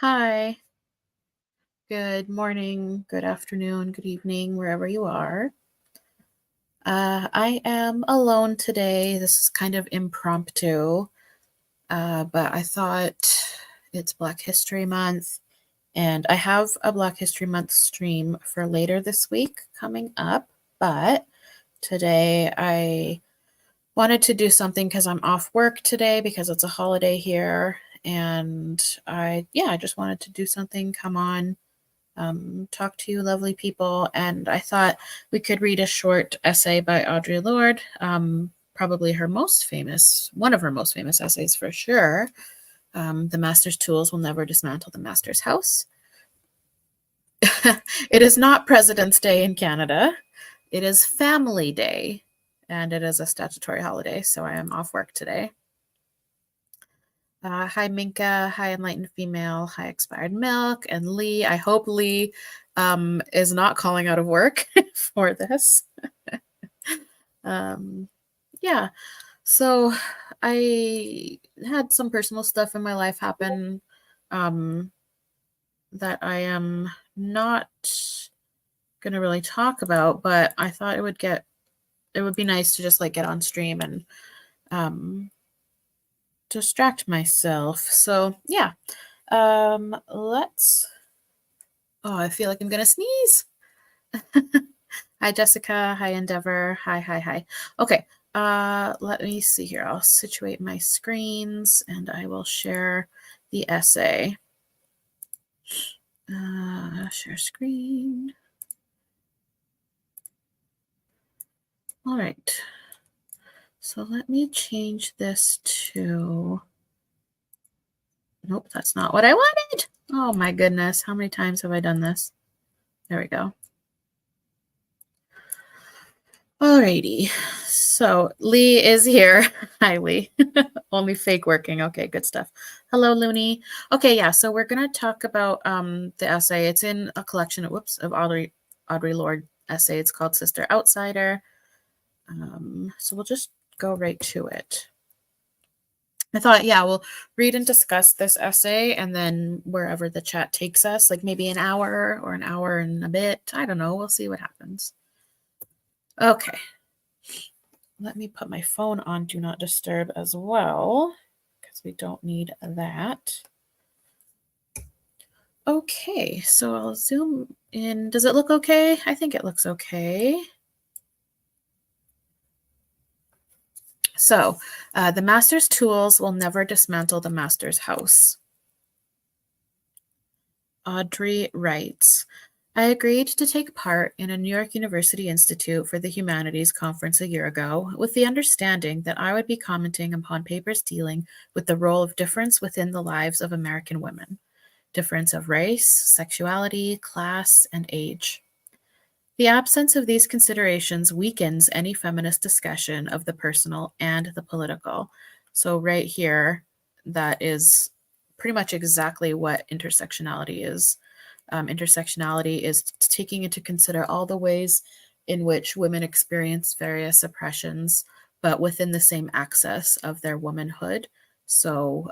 Hi, good morning, good afternoon, good evening, wherever you are. I am alone today. This is kind of impromptu, but I thought it's Black History Month, and I have a Black History Month stream for later this week coming up. But today I wanted to do something because I'm off work today because it's a holiday here, and I just wanted to do something, come on, talk to you lovely people. And I thought we could read a short essay by Audre Lorde, probably one of her most famous essays for sure. The Master's Tools Will Never Dismantle the Master's House. It is not President's Day in Canada. It is Family Day, and it is a statutory holiday, so I am off work today. Hi, Minka. Hi, Enlightened Female. Hi, Expired Milk. And Lee. I hope Lee is not calling out of work for this. Yeah. So I had some personal stuff in my life happen that I am not going to really talk about, but I thought it would be nice to just like get on stream and distract myself. So yeah. Let's. Oh, I feel like I'm gonna sneeze. Hi, Jessica. Hi, Endeavor. Hi, hi, hi. Okay. Let me see here. I'll situate my screens and I will share the essay. Share screen. All right. So let me change this to. Nope, that's not what I wanted. Oh my goodness. How many times have I done this? There we go. Alrighty, so Lee is here. Hi, Lee. Only fake working. Okay, good stuff. Hello, Looney. Okay, yeah, so we're gonna talk about the essay. It's in a collection of Audre Lorde essay. It's called Sister Outsider. So we'll just go right to it. I thought, yeah, we'll read and discuss this essay, and then wherever the chat takes us, like maybe an hour or an hour and a bit. I don't know. We'll see what happens. Okay. Let me put my phone on Do Not Disturb as well, because we don't need that. Okay, so I'll zoom in. Does it look okay? I think it looks okay. So, the master's tools will never dismantle the master's house. Audrey writes, I agreed to take part in a New York University Institute for the Humanities conference a year ago with the understanding that I would be commenting upon papers dealing with the role of difference within the lives of American women, difference of race, sexuality, class, and age. The absence of these considerations weakens any feminist discussion of the personal and the political. So right here, that is pretty much exactly what intersectionality is. Intersectionality is taking into consider all the ways in which women experience various oppressions, but within the same axis of their womanhood. So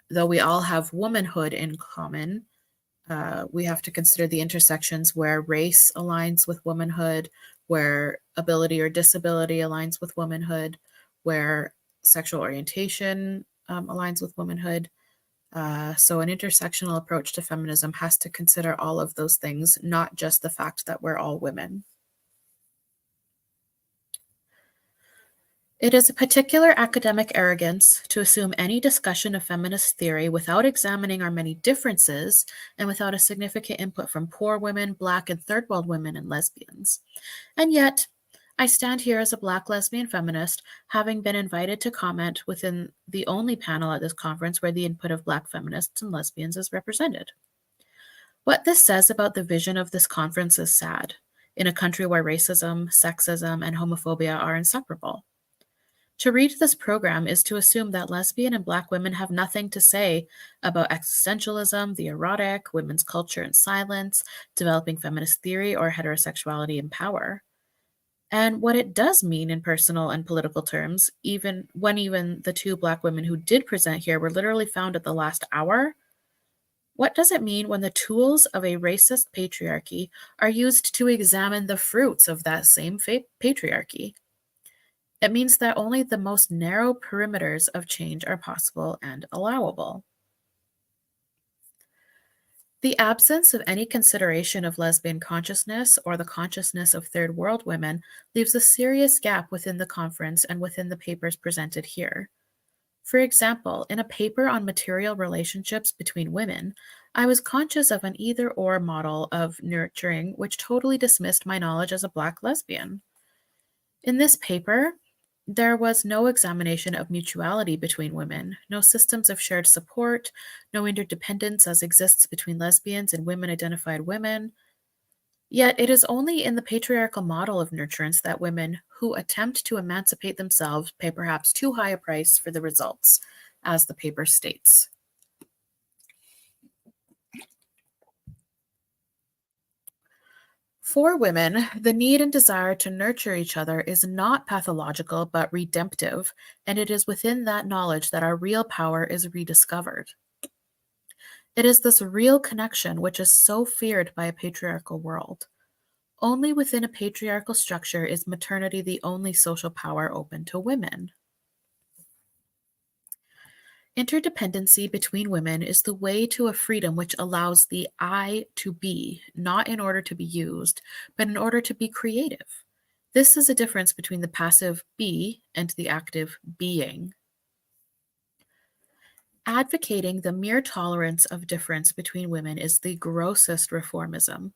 though we all have womanhood in common, we have to consider the intersections where race aligns with womanhood, where ability or disability aligns with womanhood, where sexual orientation aligns with womanhood. So an intersectional approach to feminism has to consider all of those things, not just the fact that we're all women. It is a particular academic arrogance to assume any discussion of feminist theory without examining our many differences and without a significant input from poor women, Black and third world women, and lesbians. And yet, I stand here as a Black lesbian feminist, having been invited to comment within the only panel at this conference where the input of Black feminists and lesbians is represented. What this says about the vision of this conference is sad, in a country where racism, sexism, and homophobia are inseparable. To read this program is to assume that lesbian and Black women have nothing to say about existentialism, the erotic, women's culture and silence, developing feminist theory, or heterosexuality and power. And what it does mean in personal and political terms, even the two Black women who did present here were literally found at the last hour, What does it mean when the tools of a racist patriarchy are used to examine the fruits of that same patriarchy? It means that only the most narrow perimeters of change are possible and allowable. The absence of any consideration of lesbian consciousness or the consciousness of third world women leaves a serious gap within the conference and within the papers presented here. For example, in a paper on material relationships between women, I was conscious of an either or model of nurturing which totally dismissed my knowledge as a Black lesbian. In this paper, there was no examination of mutuality between women, no systems of shared support, no interdependence as exists between lesbians and women identified women. Yet it is only in the patriarchal model of nurturance that women who attempt to emancipate themselves pay perhaps too high a price for the results, as the paper states. For women, the need and desire to nurture each other is not pathological but redemptive, and it is within that knowledge that our real power is rediscovered. It is this real connection which is so feared by a patriarchal world. Only within a patriarchal structure is maternity the only social power open to women. Interdependency between women is the way to a freedom which allows the I to be, not in order to be used, but in order to be creative. This is a difference between the passive be and the active being. Advocating the mere tolerance of difference between women is the grossest reformism.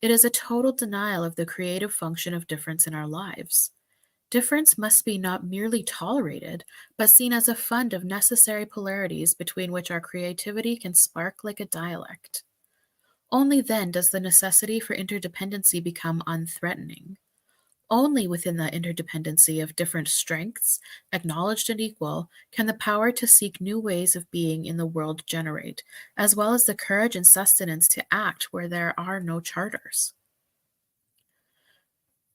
It is a total denial of the creative function of difference in our lives. Difference must be not merely tolerated, but seen as a fund of necessary polarities between which our creativity can spark like a dialect. Only then does the necessity for interdependency become unthreatening. Only within that interdependency of different strengths, acknowledged and equal, can the power to seek new ways of being in the world generate, as well as the courage and sustenance to act where there are no charters.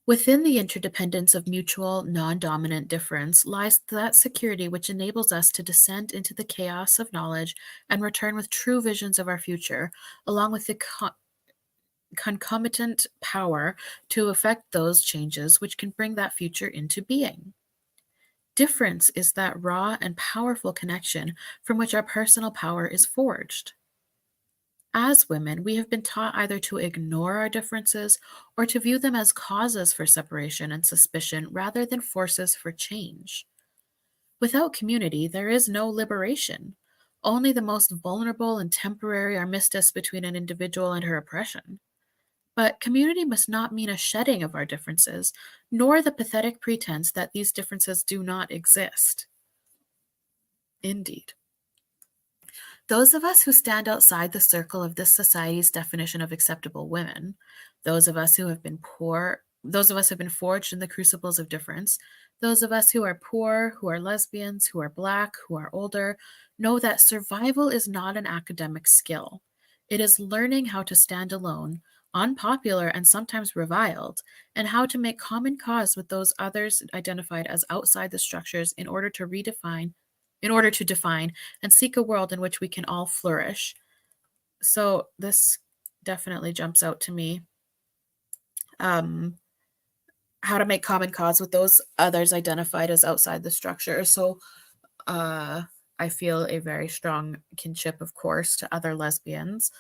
Within the interdependence of mutual, non-dominant difference lies that security which enables us to descend into the chaos of knowledge and return with true visions of our future, along with the concomitant power to effect those changes which can bring that future into being. Difference is that raw and powerful connection from which our personal power is forged. As women, we have been taught either to ignore our differences or to view them as causes for separation and suspicion rather than forces for change. Without community, there is no liberation. Only the most vulnerable and temporary armistice between an individual and her oppression. But community must not mean a shedding of our differences, nor the pathetic pretense that these differences do not exist. Indeed. Those of us who stand outside the circle of this society's definition of acceptable women, those of us who have been poor, those of us who have been forged in the crucibles of difference, those of us who are poor, who are lesbians, who are Black, who are older, know that survival is not an academic skill. It is learning how to stand alone, unpopular and sometimes reviled, and how to make common cause with those others identified as outside the structures in order to define and seek a world in which we can all flourish. So this definitely jumps out to me. How to make common cause with those others identified as outside the structure. So I feel a very strong kinship, of course, to other lesbians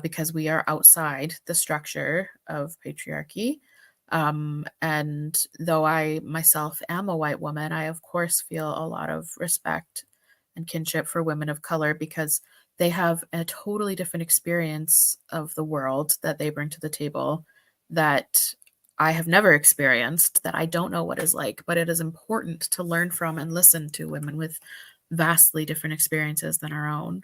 because we are outside the structure of patriarchy. And though I myself am a white woman, I, of course, feel a lot of respect and kinship for women of color because they have a totally different experience of the world that they bring to the table that I have never experienced, that I don't know what is like, but it is important to learn from and listen to women with vastly different experiences than our own.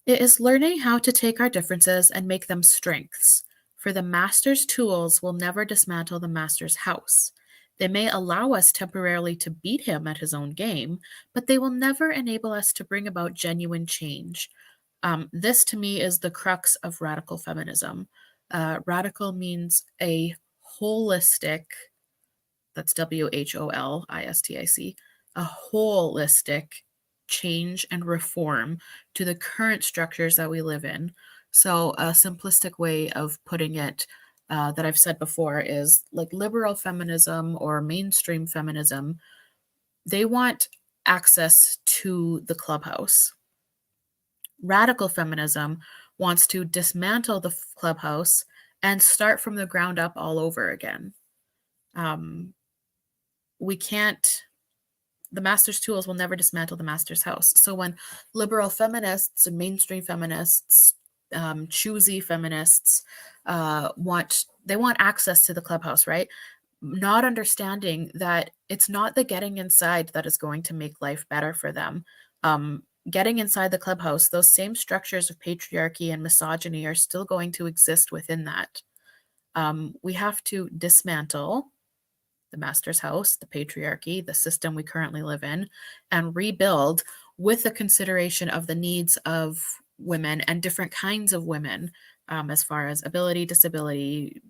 It is learning how to take our differences and make them strengths, for the master's tools will never dismantle the master's house. They may allow us temporarily to beat him at his own game, but they will never enable us to bring about genuine change. This, to me, is the crux of radical feminism. Radical means a holistic, that's WHOLISTIC, a holistic change and reform to the current structures that we live in. So, a simplistic way of putting it that I've said before is like liberal feminism or mainstream feminism, they want access to the clubhouse. Radical feminism wants to dismantle the clubhouse and start from the ground up all over again. We can't, the master's tools will never dismantle the master's house. So when liberal feminists and mainstream feminists, choosy feminists they want access to the clubhouse, right? Not understanding that it's not the getting inside that is going to make life better for them. Getting inside the clubhouse, those same structures of patriarchy and misogyny are still going to exist within that. We have to dismantle the master's house, the patriarchy, the system we currently live in, and rebuild with the consideration of the needs of women and different kinds of women, as far as ability, disability,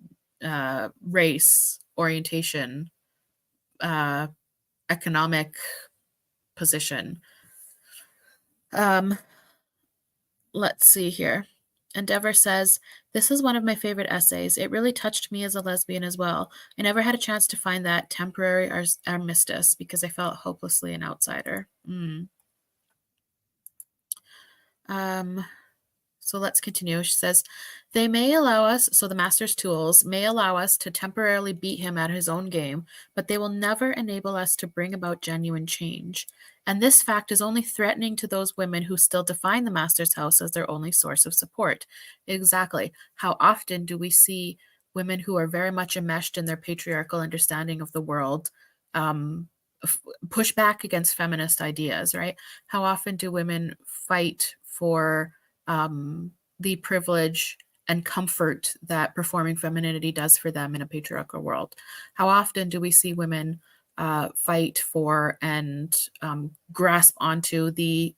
race, orientation, economic position. Let's see here. Endeavor says, this is one of my favorite essays. It really touched me as a lesbian as well. I never had a chance to find that temporary armistice because I felt hopelessly an outsider. So let's continue. She says, they may allow us, so the master's tools may allow us to temporarily beat him at his own game, but they will never enable us to bring about genuine change. And this fact is only threatening to those women who still define the master's house as their only source of support. Exactly. How often do we see women who are very much enmeshed in their patriarchal understanding of the world push back against feminist ideas, right? How often do women fight for the privilege and comfort that performing femininity does for them in a patriarchal world? How often do we see women fight for and grasp onto the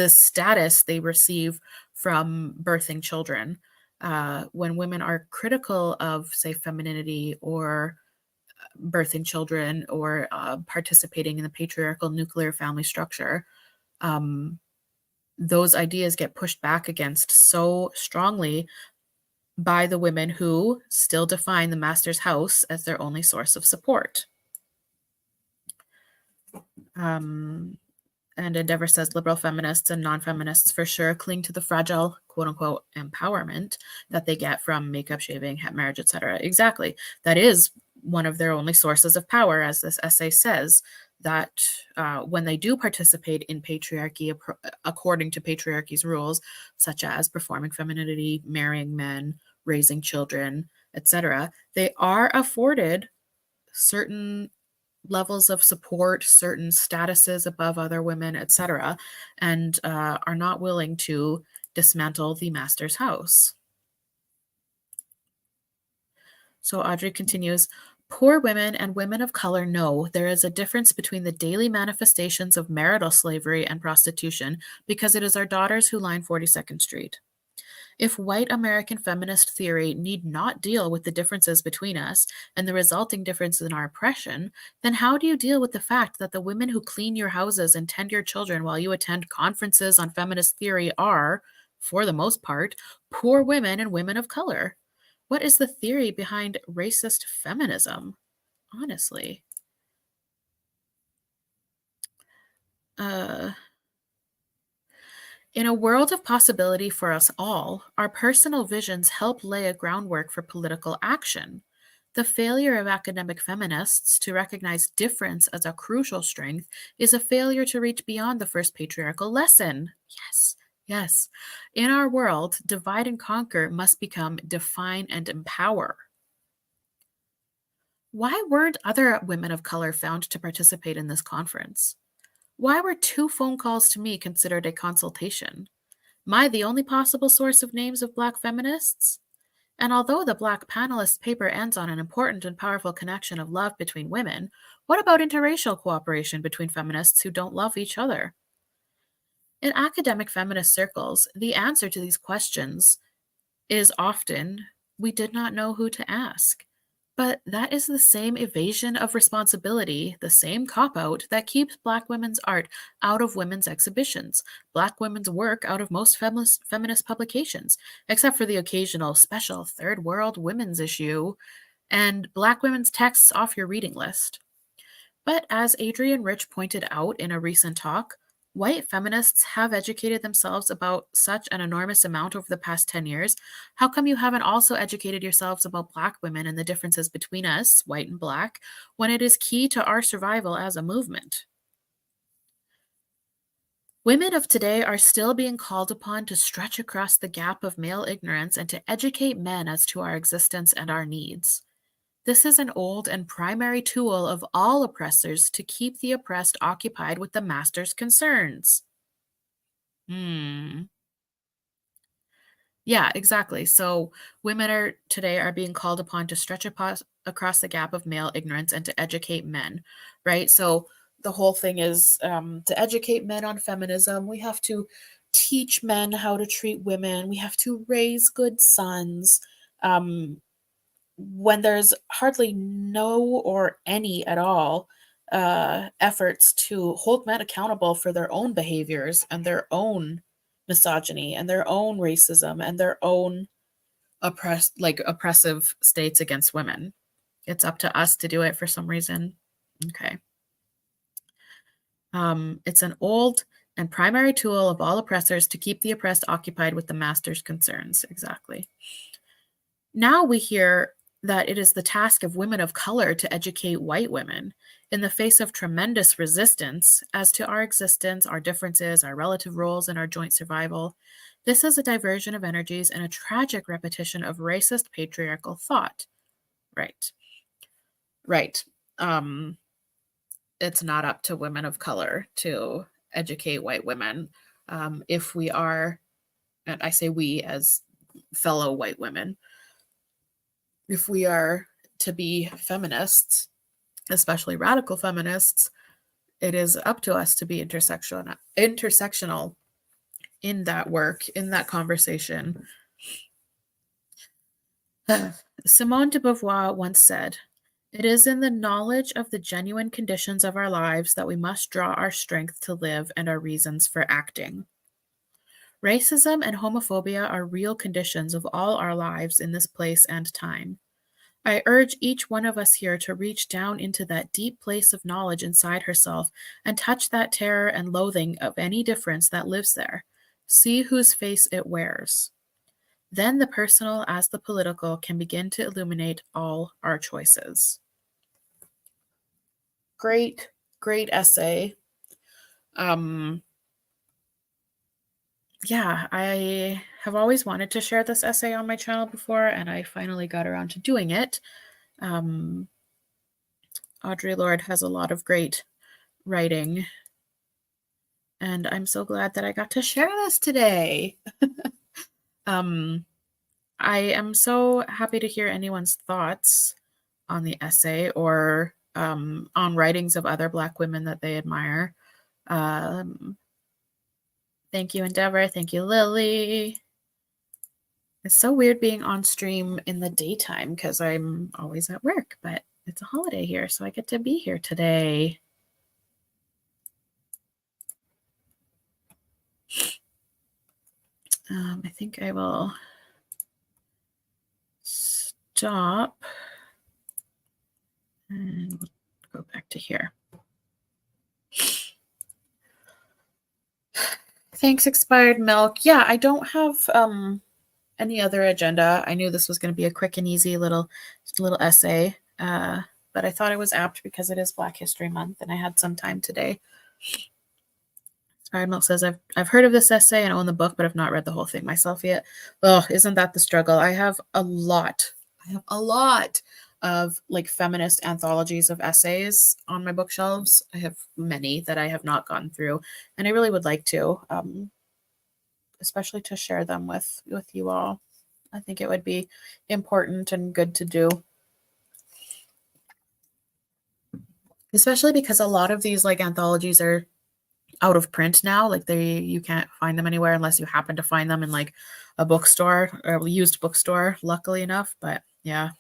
status they receive from birthing children? When women are critical of, say, femininity or birthing children or participating in the patriarchal nuclear family structure, those ideas get pushed back against so strongly by the women who still define the master's house as their only source of support. And Endeavor says liberal feminists and non-feminists for sure cling to the fragile, quote unquote, empowerment that they get from makeup, shaving, marriage, etc. Exactly. That is one of their only sources of power, as this essay says, that when they do participate in patriarchy according to patriarchy's rules, such as performing femininity, marrying men, raising children, etc., they are afforded certain levels of support, certain statuses above other women, etc., and are not willing to dismantle the master's house. So Audrey continues, poor women and women of color know there is a difference between the daily manifestations of marital slavery and prostitution because it is our daughters who line 42nd Street. If white American feminist theory need not deal with the differences between us and the resulting difference in our oppression, then how do you deal with the fact that the women who clean your houses and tend your children while you attend conferences on feminist theory are, for the most part, poor women and women of color? What is the theory behind racist feminism? Honestly. In a world of possibility for us all, our personal visions help lay a groundwork for political action. The failure of academic feminists to recognize difference as a crucial strength is a failure to reach beyond the first patriarchal lesson. Yes, yes. In our world, divide and conquer must become define and empower. Why weren't other women of color found to participate in this conference? Why were 2 phone calls to me considered a consultation? Am I the only possible source of names of Black feminists? And although the Black panelist paper ends on an important and powerful connection of love between women, what about interracial cooperation between feminists who don't love each other? In academic feminist circles, the answer to these questions is often, we did not know who to ask. But that is the same evasion of responsibility, the same cop-out that keeps Black women's art out of women's exhibitions, Black women's work out of most feminist publications, except for the occasional special third world women's issue, and Black women's texts off your reading list. But as Adrienne Rich pointed out in a recent talk, white feminists have educated themselves about such an enormous amount over the past 10 years. How come you haven't also educated yourselves about Black women and the differences between us, white and Black, when it is key to our survival as a movement? Women of today are still being called upon to stretch across the gap of male ignorance and to educate men as to our existence and our needs. This is an old and primary tool of all oppressors to keep the oppressed occupied with the master's concerns. Hmm. Yeah, exactly. So women are today are being called upon to stretch across the gap of male ignorance and to educate men, right? So the whole thing is to educate men on feminism. We have to teach men how to treat women. We have to raise good sons. Um, when there's hardly no or any at all efforts to hold men accountable for their own behaviors and their own misogyny and their own racism and their own oppressive states against women. It's up to us to do it for some reason. Okay. It's an old and primary tool of all oppressors to keep the oppressed occupied with the master's concerns. Exactly. Now we hear that it is the task of women of color to educate white women in the face of tremendous resistance as to our existence, our differences, our relative roles, and our joint survival. This is a diversion of energies and a tragic repetition of racist patriarchal thought. Right. Right. Um, it's not up to women of color to educate white women. If we are, and I say we as fellow white women, if we are to be feminists, especially radical feminists, it is up to us to be intersectional in that work, in that conversation. Simone de Beauvoir once said, "It is in the knowledge of the genuine conditions of our lives that we must draw our strength to live and our reasons for acting." Racism and homophobia are real conditions of all our lives in this place and time. I urge each one of us here to reach down into that deep place of knowledge inside herself and touch that terror and loathing of any difference that lives there. See whose face it wears. Then the personal as the political can begin to illuminate all our choices. Great, great essay. Um, yeah, I have always wanted to share this essay on my channel before, and I finally got around to doing it. Um, Audre Lorde has a lot of great writing, and I'm so glad that I got to share this today. um, I am so happy to hear anyone's thoughts on the essay or on writings of other Black women that they admire. Thank you, Endeavor. Thank you, Lily. It's so weird being on stream in the daytime because I'm always at work, but it's a holiday here, so I get to be here today. I think I will stop and we'll go back to here. Thanks, Expired Milk. Yeah, I don't have any other agenda. I knew this was going to be a quick and easy little essay, but I thought it was apt because it is Black History Month and I had some time today. Expired Milk says, I've heard of this essay and own the book, but I've not read the whole thing myself yet. Oh, isn't that the struggle? I have a lot of like feminist anthologies of essays on my bookshelves. I have many that I have not gone through, and I really would like to, especially to share them with you all. I think it would be important and good to do, especially because a lot of these like anthologies are out of print now. Like you can't find them anywhere unless you happen to find them in like a bookstore or a used bookstore, luckily enough. But yeah.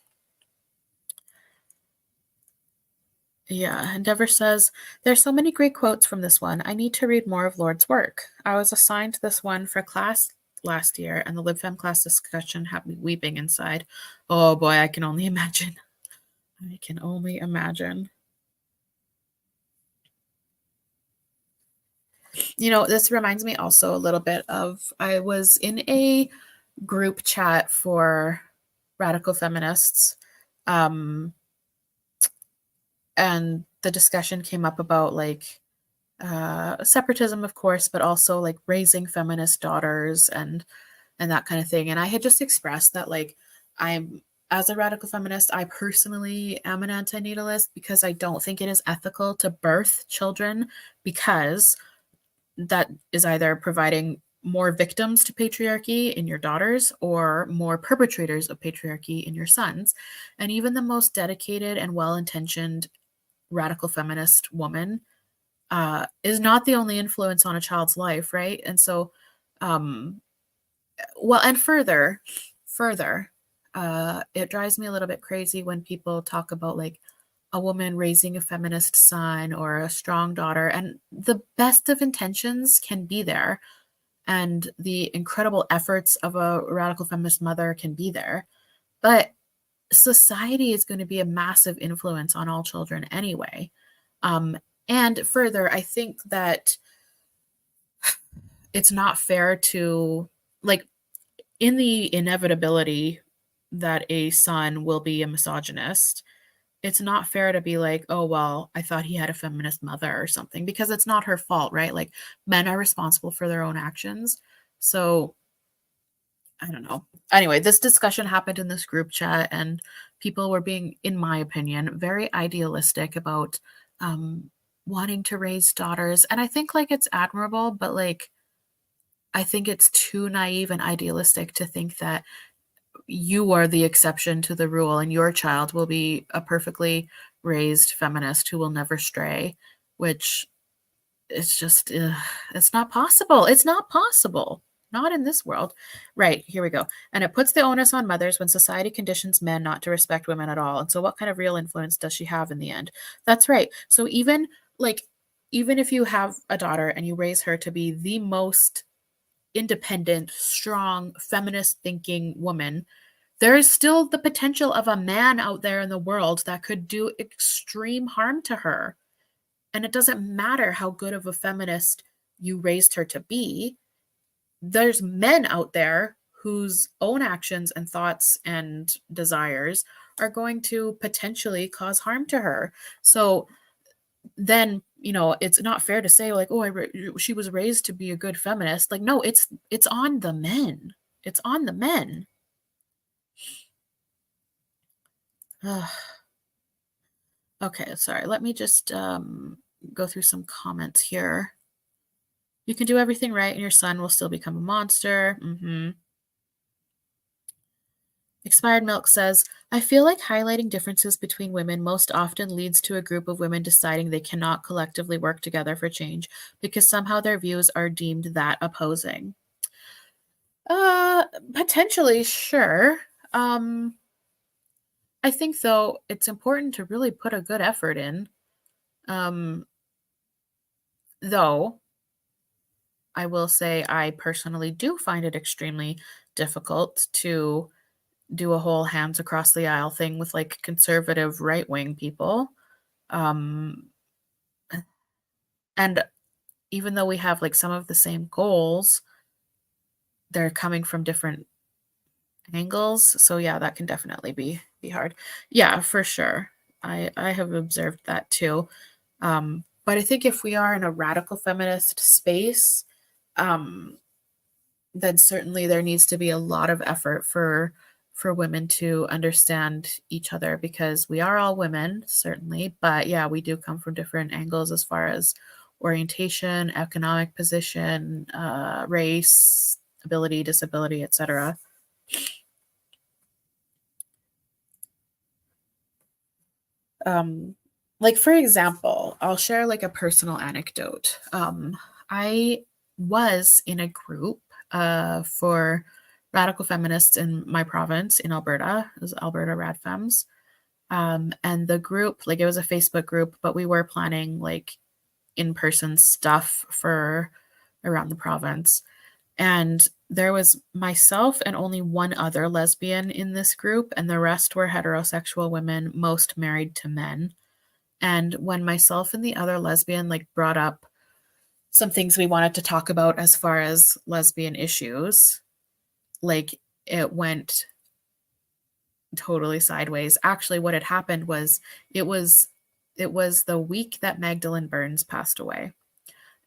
Yeah, Endeavor says, there's so many great quotes from this one. I need to read more of Lord's work. I was assigned this one for class last year, and the LibFem class discussion had me weeping inside. Oh boy, I can only imagine. I can only imagine. This reminds me also a little bit of I was in a group chat for radical feminists. Um, and the discussion came up about like separatism, of course, but also like raising feminist daughters and that kind of thing. And I had just expressed that like I'm as a radical feminist, I personally am an anti-natalist because I don't think it is ethical to birth children because that is either providing more victims to patriarchy in your daughters or more perpetrators of patriarchy in your sons. And even the most dedicated and well-intentioned radical feminist woman is not the only influence on a child's life, right? And so, um, well, and further, it drives me a little bit crazy when people talk about like a woman raising a feminist son or a strong daughter, and the best of intentions can be there, and the incredible efforts of a radical feminist mother can be there, but society is going to be a massive influence on all children anyway. Um, and further, I think that it's not fair to, like, in the inevitability that a son will be a misogynist, it's not fair to be like, oh, well, I thought he had a feminist mother or something, because it's not her fault, right? Like, men are responsible for their own actions. So I don't know. Anyway, this discussion happened in this group chat, and people were being, in my opinion, very idealistic about um, wanting to raise daughters. And I think like it's admirable, but like I think it's too naive and idealistic to think that you are the exception to the rule and your child will be a perfectly raised feminist who will never stray, which it's just it's not possible. It's not possible. Not in this world. Right, here we go. And it puts the onus on mothers when society conditions men not to respect women at all. And so what kind of real influence does she have in the end? That's right. So even if you have a daughter and you raise her to be the most independent, strong, feminist thinking woman, there is still the potential of a man out there in the world that could do extreme harm to her. And it doesn't matter how good of a feminist you raised her to be. There's men out there whose own actions and thoughts and desires are going to potentially cause harm to her. So then, it's not fair to say like, oh, she was raised to be a good feminist. Like, no, it's on the men. It's on the men. Okay, sorry. Let me just go through some comments here. You can do everything right and your son will still become a monster. Expired Milk says, I feel like highlighting differences between women most often leads to a group of women deciding they cannot collectively work together for change because somehow their views are deemed that opposing. Potentially, sure. I think though it's important to really put a good effort in. Though I will say I personally do find it extremely difficult to do a whole hands across the aisle thing with like conservative right wing people. Um, and even though we have like some of the same goals, they're coming from different angles. So yeah, that can definitely be hard. Yeah, for sure. I have observed that too. But I think if we are in a radical feminist space, um, then certainly there needs to be a lot of effort for women to understand each other because we are all women, certainly, but yeah, we do come from different angles as far as orientation, economic position, race, ability, disability, etc. Um, like for example, I'll share like a personal anecdote. I was in a group for radical feminists in my province in Alberta. It was Alberta Rad Femmes. And the group, like, it was a Facebook group, but we were planning like in-person stuff for around the province. And there was myself and only one other lesbian in this group, and the rest were heterosexual women, most married to men. And when myself and the other lesbian like brought up some things we wanted to talk about as far as lesbian issues, like, it went totally sideways. Actually, what had happened was it was it was the week that Magdalene Burns passed away.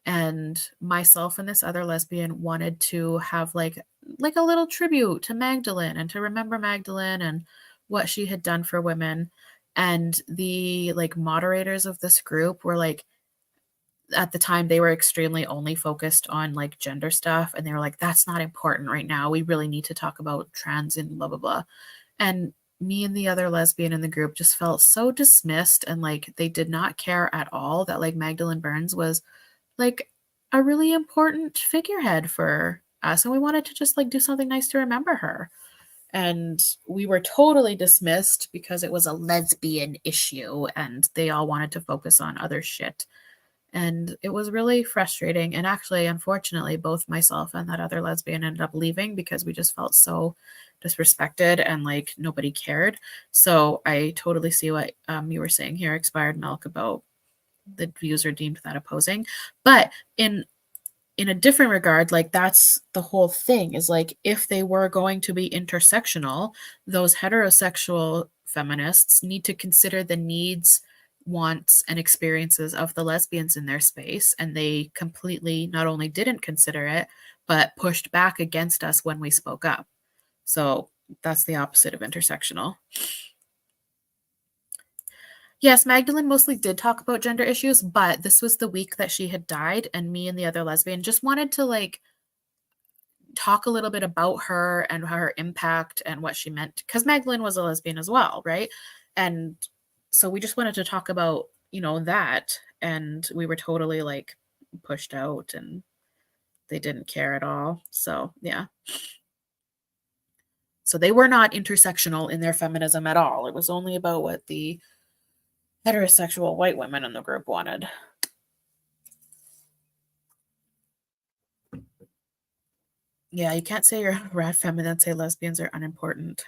And myself and this other lesbian wanted to have like a little tribute to Magdalene and to remember Magdalene and what she had done for women. And the like moderators of this group were like, at the time they were extremely only focused on like gender stuff, and they were like, that's not important right now, we really need to talk about trans and blah blah blah. And me and the other lesbian in the group just felt so dismissed, and like they did not care at all that like Magdalene Burns was like a really important figurehead for us, and we wanted to just like do something nice to remember her. And we were totally dismissed because it was a lesbian issue and they all wanted to focus on other shit. And it was really frustrating. And actually, unfortunately, both myself and that other lesbian ended up leaving because we just felt so disrespected and like nobody cared. So I totally see what you were saying here, Expired Milk, about the views are deemed that opposing. But in a different regard, like that's the whole thing, is like if they were going to be intersectional, those heterosexual feminists need to consider the needs, wants, and experiences of the lesbians in their space. And they completely not only didn't consider it, but pushed back against us when we spoke up. So that's the opposite of intersectional. Yes, Magdalene mostly did talk about gender issues, but this was the week that she had died, and me and the other lesbian just wanted to like talk a little bit about her and her impact and what she meant, because Magdalene was a lesbian as well, right? And so we just wanted to talk about, that, and we were totally like pushed out and they didn't care at all. So, yeah. So they were not intersectional in their feminism at all. It was only about what the heterosexual white women in the group wanted. Yeah, you can't say you're a rad feminine and say lesbians are unimportant.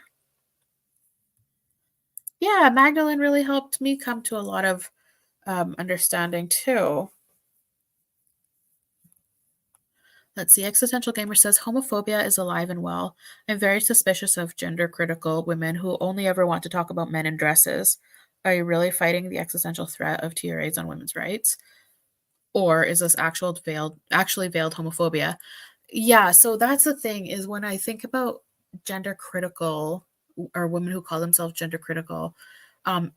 Yeah, Magdalene really helped me come to a lot of understanding too. Let's see. Existential Gamer says homophobia is alive and well. I'm very suspicious of gender critical women who only ever want to talk about men in dresses. Are you really fighting the existential threat of TRAs on women's rights? Or is this actually veiled homophobia? Yeah, so that's the thing, is when I think about gender critical or women who call themselves gender critical,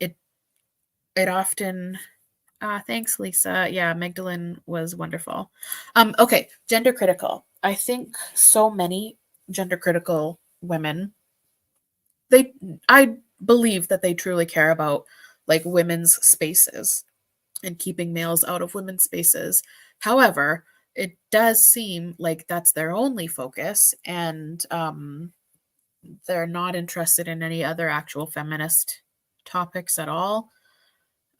it often thanks, Lisa. Yeah, Magdalene was wonderful. Okay, gender critical. I think so many gender critical women, they I believe that they truly care about like women's spaces and keeping males out of women's spaces. However, it does seem like that's their only focus, and they're not interested in any other actual feminist topics at all.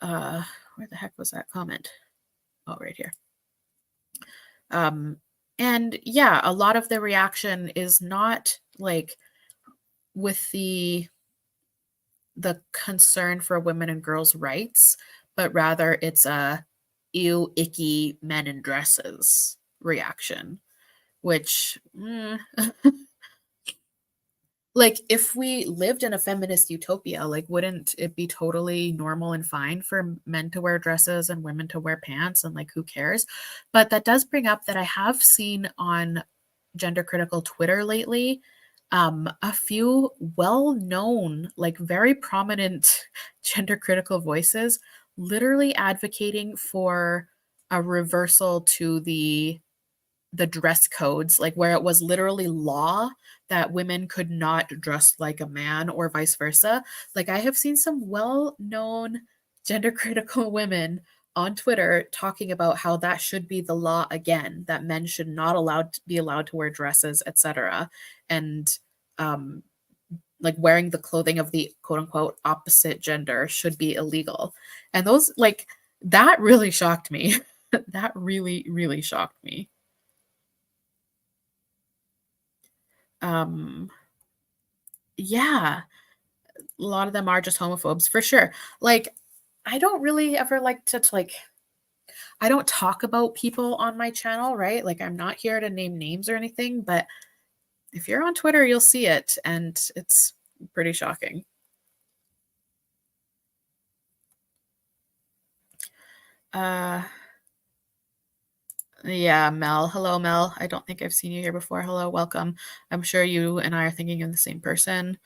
Where the heck was that comment? Oh, right here. Um, and yeah, a lot of the reaction is not like with the concern for women and girls' rights, but rather it's a ew, icky men in dresses reaction, which like if we lived in a feminist utopia, like wouldn't it be totally normal and fine for men to wear dresses and women to wear pants, and like who cares? But that does bring up that I have seen on gender critical Twitter lately a few well-known, like very prominent gender critical voices literally advocating for a reversal to the dress codes, like where it was literally law that women could not dress like a man or vice versa. Like I have seen some well-known gender critical women on Twitter talking about how that should be the law again, that men should not be allowed to wear dresses, etc. And um like wearing the clothing of the quote unquote opposite gender should be illegal. And those, like, that really shocked me. That really, really shocked me. Um, yeah, a lot of them are just homophobes for sure. Like, I don't really ever like to like, I don't talk about people on my channel, right? Like, I'm not here to name names or anything, but if you're on Twitter, you'll see it, and it's pretty shocking. Uh, yeah, Mel. Hello, Mel. I don't think I've seen you here before. Hello, welcome. I'm sure you and I are thinking of the same person.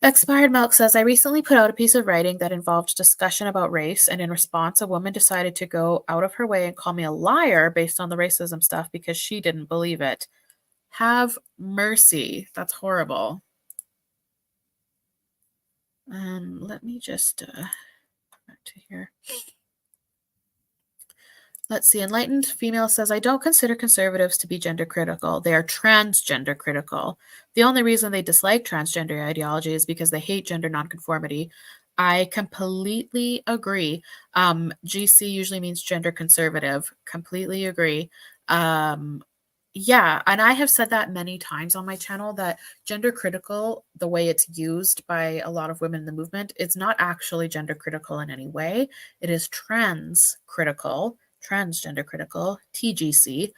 Expired Milk says, I recently put out a piece of writing that involved discussion about race, and in response, a woman decided to go out of her way and call me a liar based on the racism stuff because she didn't believe it. Have mercy. That's horrible. Let me just back to here. Let's see. Enlightened Female says, I don't consider conservatives to be gender critical. They are transgender critical. The only reason they dislike transgender ideology is because they hate gender nonconformity. I completely agree. GC usually means gender conservative. Completely agree. Yeah, and I have said that many times on my channel that gender critical, the way it's used by a lot of women in the movement, it's not actually gender critical in any way. It is trans critical, transgender critical, TGC.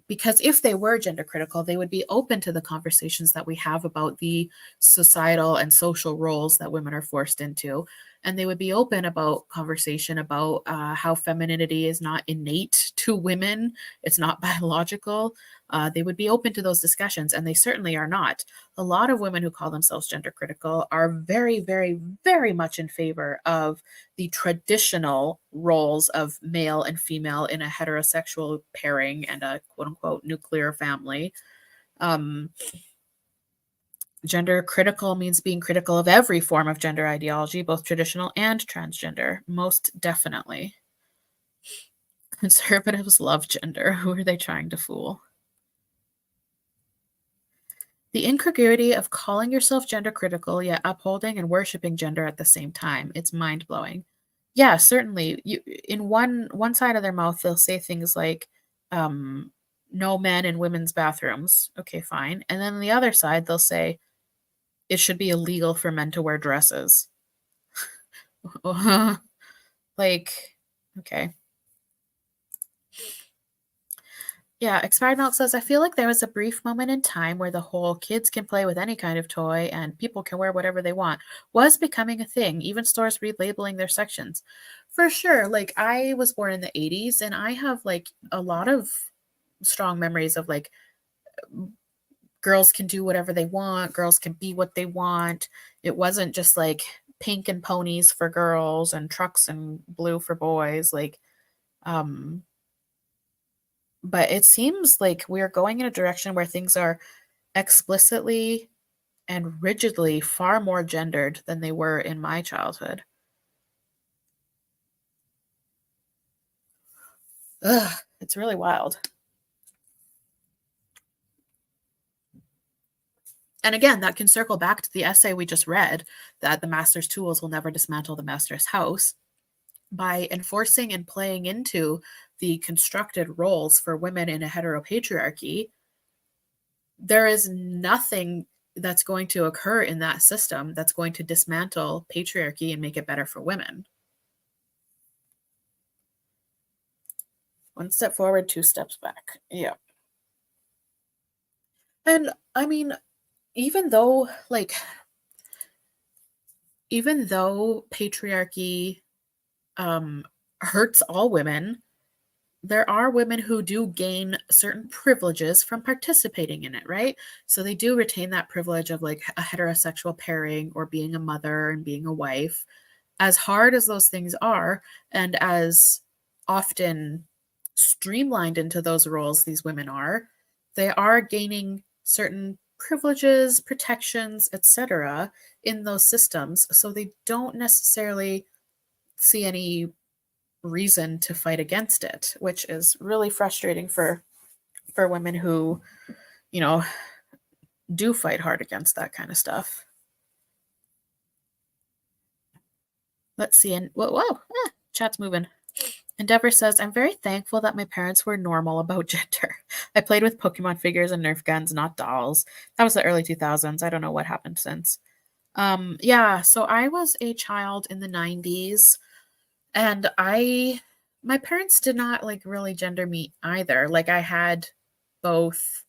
Because if they were gender critical, they would be open to the conversations that we have about the societal and social roles that women are forced into. And they would be open about conversation about how femininity is not innate to women, it's not biological. They would be open to those discussions, and they certainly are not. A lot of women who call themselves gender critical are very, very, very much in favor of the traditional roles of male and female in a heterosexual pairing and a quote unquote nuclear family. Um, Gender critical means being critical of every form of gender ideology, both traditional and transgender, most definitely. Conservatives love gender. Who are they trying to fool? The incongruity of calling yourself gender critical yet upholding and worshiping gender at the same time. It's mind blowing. Yeah, certainly. You in one side of their mouth they'll say things like, um, no men in women's bathrooms. Okay, fine. And then on the other side they'll say it should be illegal for men to wear dresses. Like, okay. Yeah, Expired Milk says, I feel like there was a brief moment in time where the whole kids can play with any kind of toy and people can wear whatever they want was becoming a thing, even stores relabeling their sections. For sure. Like, I was born in the 80s and I have like a lot of strong memories of like girls can do whatever they want, girls can be what they want. It wasn't just like pink and ponies for girls and trucks and blue for boys. Like, um, but it seems like we're going in a direction where things are explicitly and rigidly far more gendered than they were in my childhood. Ugh, it's really wild. And again, that can circle back to the essay we just read that the master's tools will never dismantle the master's house. By enforcing and playing into the constructed roles for women in a heteropatriarchy, there is nothing that's going to occur in that system that's going to dismantle patriarchy and make it better for women. One step forward, two steps back. Yeah. And I mean, even though, like, even though patriarchy hurts all women, there are women who do gain certain privileges from participating in it, right? So they do retain that privilege of like a heterosexual pairing or being a mother and being a wife. As hard as those things are, and as often streamlined into those roles these women are, they are gaining certain privileges, protections, etc. in those systems. So they don't necessarily see any reason to fight against it, which is really frustrating for women who, you know, do fight hard against that kind of stuff. Let's see. And whoa, chat's moving. Endeavor says, I'm very thankful that my parents were normal about gender. I played with Pokemon figures and Nerf guns, not dolls. That was the early 2000s. I don't know what happened since. Yeah, so I was a child in the 90s, and my parents did not like really gender me either. Like I had both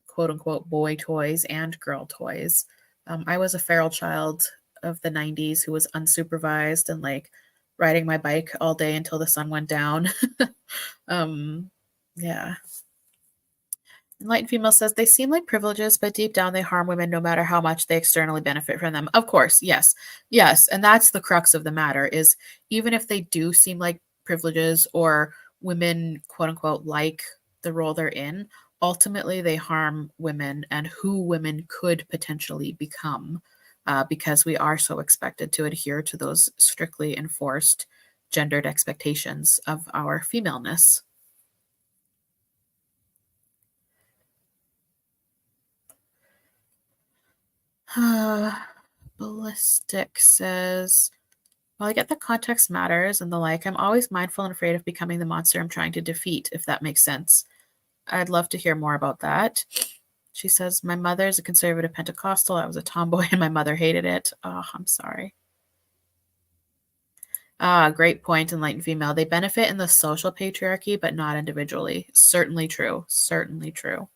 quote unquote boy toys and girl toys. I was a feral child of the 90s who was unsupervised and like riding my bike all day until the sun went down. um, yeah. Enlightened Female says they seem like privileges, but deep down they harm women no matter how much they externally benefit from them. Of course, yes. Yes. And that's the crux of the matter is even if they do seem like privileges or women, quote unquote, like the role they're in, ultimately they harm women and who women could potentially become because we are so expected to adhere to those strictly enforced gendered expectations of our femaleness. Ballistic says, well, I get that context matters and the like. I'm always mindful and afraid of becoming the monster I'm trying to defeat, if that makes sense. I'd love to hear more about that. She says, my mother is a conservative Pentecostal. I was a tomboy and my mother hated it. Oh, I'm sorry. Ah, great point, enlightened female. They benefit in the social patriarchy, but not individually. Certainly true. Certainly true.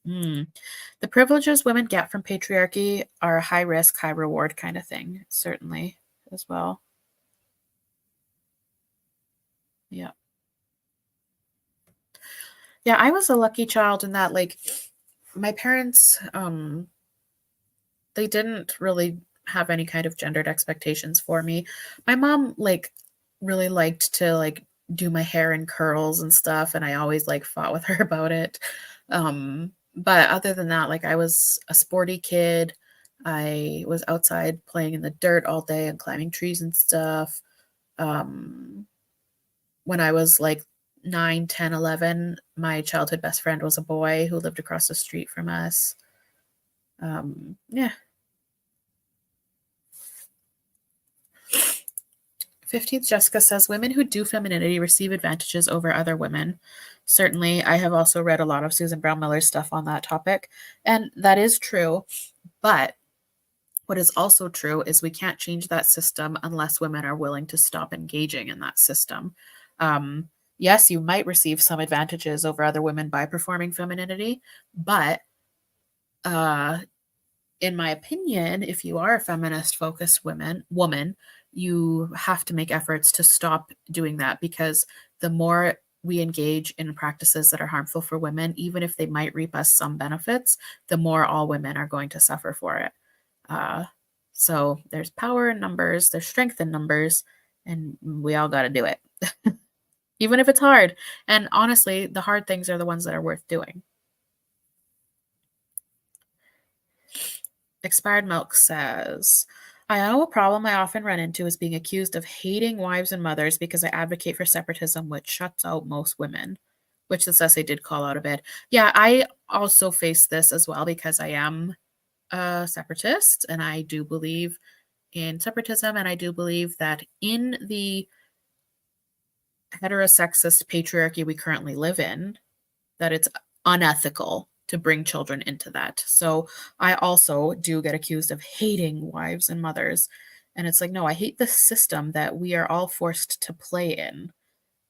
Mm. The privileges women get from patriarchy are a high risk, high reward kind of thing, certainly, as well. Yeah. Yeah, I was a lucky child in that, like, my parents, they didn't really have any kind of gendered expectations for me. My mom, like, really liked to, like, do my hair in curls and stuff, and I always, like, fought with her about it. But other than that, like, I was a sporty kid. I was outside playing in the dirt all day and climbing trees and stuff. Um, when I was, like, 9, 10, 11, my childhood best friend was a boy who lived across the street from us. Yeah. 15th Jessica says women who do femininity receive advantages over other women. Certainly, I have also read a lot of Susan Brown Miller's stuff on that topic, and that is true. But what is also true is we can't change that system unless women are willing to stop engaging in that system. Yes, you might receive some advantages over other women by performing femininity, but uh, in my opinion, if you are a feminist focused woman, you have to make efforts to stop doing that because the more we engage in practices that are harmful for women, even if they might reap us some benefits, the more all women are going to suffer for it. Uh, so there's power in numbers, there's strength in numbers, and we all got to do it, even if it's hard. And honestly, the hard things are the ones that are worth doing. Expired Milk says, I know a problem I often run into is being accused of hating wives and mothers because I advocate for separatism, which shuts out most women, which this essay did call out a bit. Yeah, I also face this as well because I am a separatist and I do believe in separatism. And I do believe that in the heterosexist patriarchy we currently live in, that it's unethical to bring children into that. So I also do get accused of hating wives and mothers. And it's like, no, I hate the system that we are all forced to play in.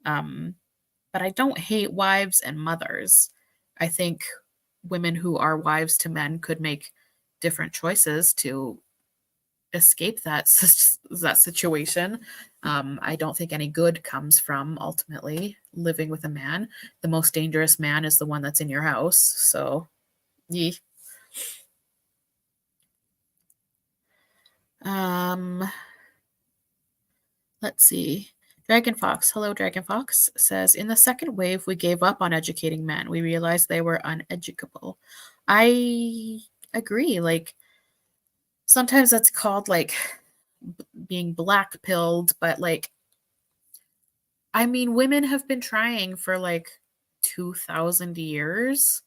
Um, but I don't hate wives and mothers. I think women who are wives to men could make different choices to escape that situation. I don't think any good comes from ultimately living with a man. The most dangerous man is the one that's in your house. So, yeah. Um, let's see. Dragon Fox, hello, Dragon Fox says, in the second wave, we gave up on educating men. We realized they were uneducable. I agree. Like, sometimes that's called like being black pilled, but like, I mean, women have been trying for like 2,000 years.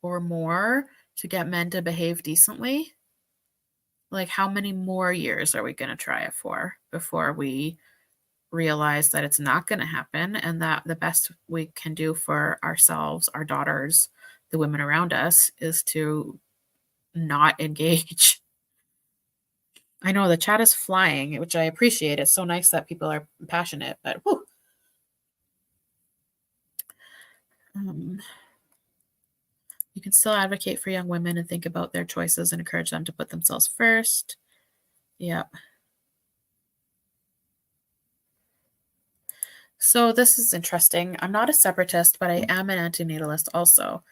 or more to get men to behave decently? Like, how many more years are we going to try it for before we realize that it's not going to happen and that the best we can do for ourselves, our daughters, the women around us is to not engage? I know the chat is flying, which I appreciate. It's so nice that people are passionate, but whew. Um, you can still advocate for young women and think about their choices and encourage them to put themselves first. Yep. So this is interesting. I'm not a separatist, but I am an anti-natalist also.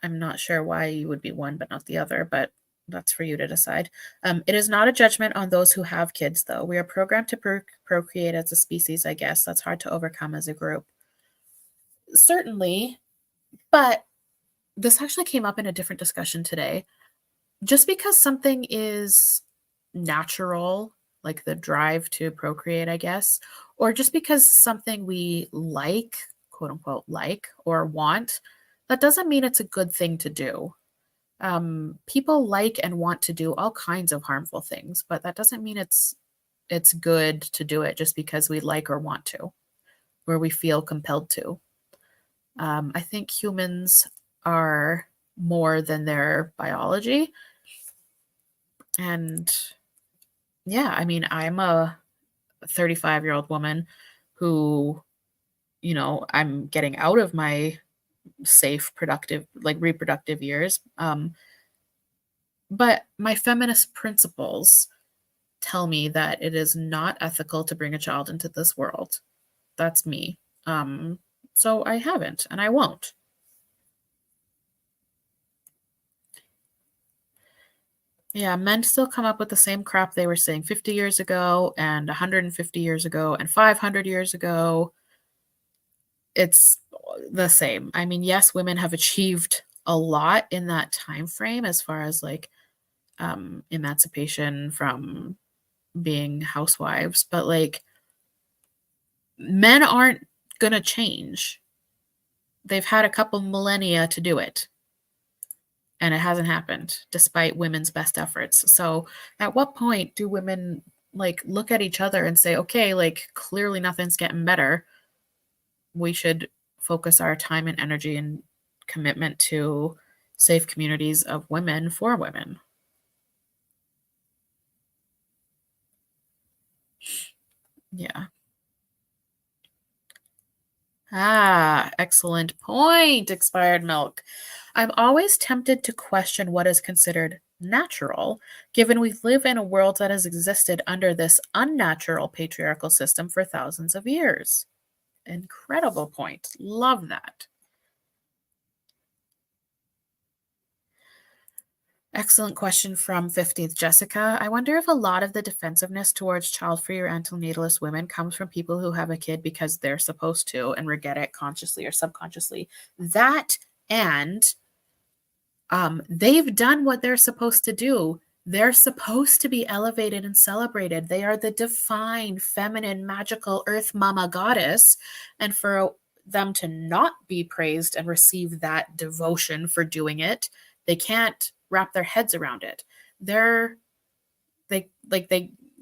I'm not sure why you would be one but not the other, but that's for you to decide. It is not a judgment on those who have kids, though. We are programmed to procreate as a species, I guess. That's hard to overcome as a group. Certainly, but this actually came up in a different discussion today. Just because something is natural, like the drive to procreate, I guess, or just because something we like, quote unquote, like or want, that doesn't mean it's a good thing to do. People like and want to do all kinds of harmful things, but that doesn't mean it's good to do it just because we like or want to, or we feel compelled to. I think humans are more than their biology. And yeah, I mean, I'm a 35-year-old woman who, I'm getting out of my safe, productive, like reproductive years. But my feminist principles tell me that it is not ethical to bring a child into this world. That's me. So I haven't and I won't. Yeah, men still come up with the same crap they were saying 50 years ago and 150 years ago and 500 years ago. It's the same. I mean, yes, women have achieved a lot in that time frame as far as like emancipation from being housewives, but like men aren't gonna change. They've had a couple millennia to do it, and it hasn't happened despite women's best efforts. So, at what point do women like look at each other and say, "Okay, like clearly nothing's getting better. We should focus our time and energy and commitment to safe communities of women for women." Yeah. Ah, excellent point, expired milk. I'm always tempted to question what is considered natural, given we live in a world that has existed under this unnatural patriarchal system for thousands of years. Incredible point. Love that. Excellent question from 15th Jessica. I wonder if a lot of the defensiveness towards child-free or antinatalist women comes from people who have a kid because they're supposed to and regret it consciously or subconsciously. That and they've done what they're supposed to do. They're supposed to be elevated and celebrated. They are the divine, feminine, magical earth mama goddess. And for them to not be praised and receive that devotion for doing it, they can't wrap their heads around it. They're they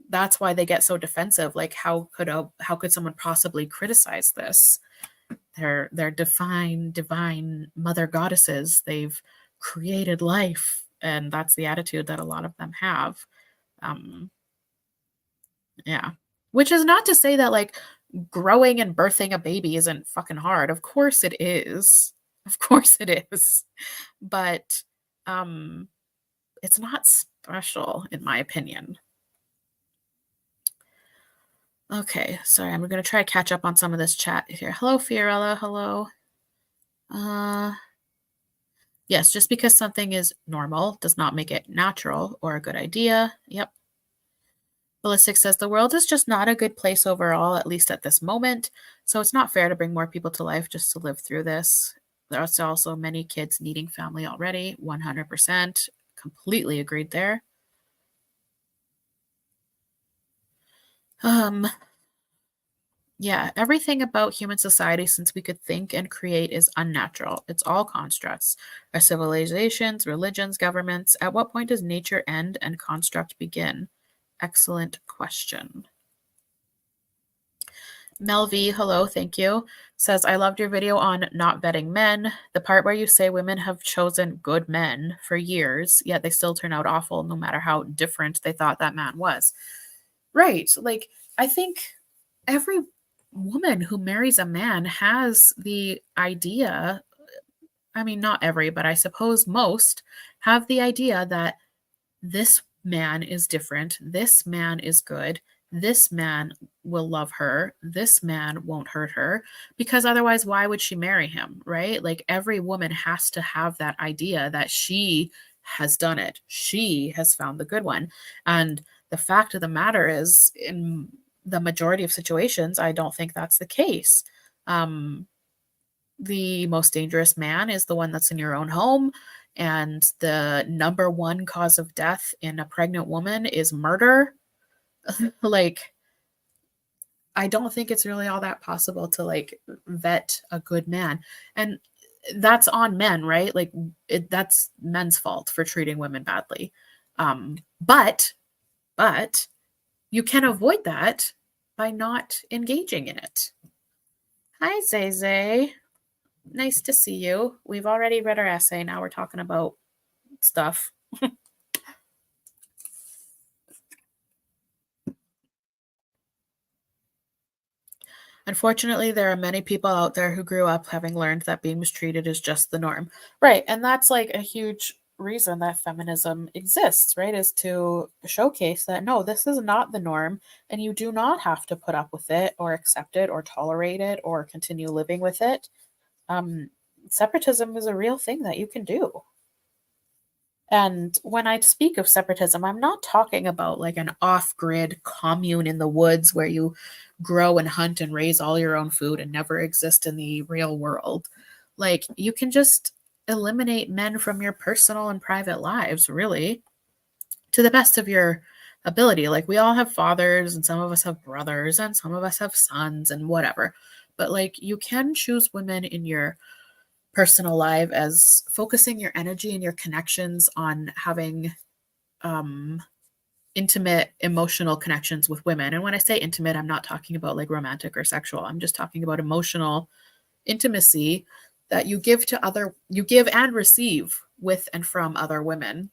that's why they get so defensive. Like how could someone possibly criticize this? They're divine mother goddesses. They've created life, and that's the attitude that a lot of them have. Um, yeah. Which is not to say that like growing and birthing a baby isn't fucking hard. Of course it is. Of course it is. But um it's not special in my opinion. Okay, sorry, I'm gonna try to catch up on some of this chat here. Hello, Fiorella. Hello. Uh Yes, just because something is normal does not make it natural or a good idea. Yep. Ballistic says the world is just not a good place overall, at least at this moment. So it's not fair to bring more people to life just to live through this. There's also many kids needing family already. 100%. Completely agreed there. Um, Yeah, everything about human society since we could think and create is unnatural. It's all constructs. Our civilizations, religions, governments. At what point does nature end and construct begin? Excellent question. Mel V, hello, thank you, says, I loved your video on not vetting men. The part where you say women have chosen good men for years, yet they still turn out awful no matter how different they thought that man was. Right. Like, I think every woman who marries a man has the idea, I mean, not every, but I suppose most have the idea that this man is different. This man is good. This man will love her. This man won't hurt her. Because otherwise, why would she marry him? Right? Like every woman has to have that idea that she has done it. She has found the good one. And the fact of the matter is, in the majority of situations, I don't think that's the case. Um, the most dangerous man is the one that's in your own home. And the number one cause of death in a pregnant woman is murder. Like, I don't think it's really all that possible to like vet a good man. And that's on men, right? Like, that's men's fault for treating women badly. But, but you can avoid that by not engaging in it. Hi, Zay Zay. Nice to see you. We've already read our essay. Now we're talking about stuff. Unfortunately, there are many people out there who grew up having learned that being mistreated is just the norm. Right. And that's like a huge reason that feminism exists, right? Is to showcase that no, this is not the norm, and you do not have to put up with it or accept it or tolerate it or continue living with it. Um, Separatism is a real thing that you can do. And when I speak of separatism, I'm not talking about like an off grid commune in the woods where you grow and hunt and raise all your own food and never exist in the real world. Like, you can just eliminate men from your personal and private lives, really, to the best of your ability. Like, we all have fathers, and some of us have brothers, and some of us have sons, and whatever. But like, you can choose women in your personal life as focusing your energy and your connections on having um intimate emotional connections with women. And when I say intimate, I'm not talking about like romantic or sexual. I'm just talking about emotional intimacy that you give and receive with and from other women.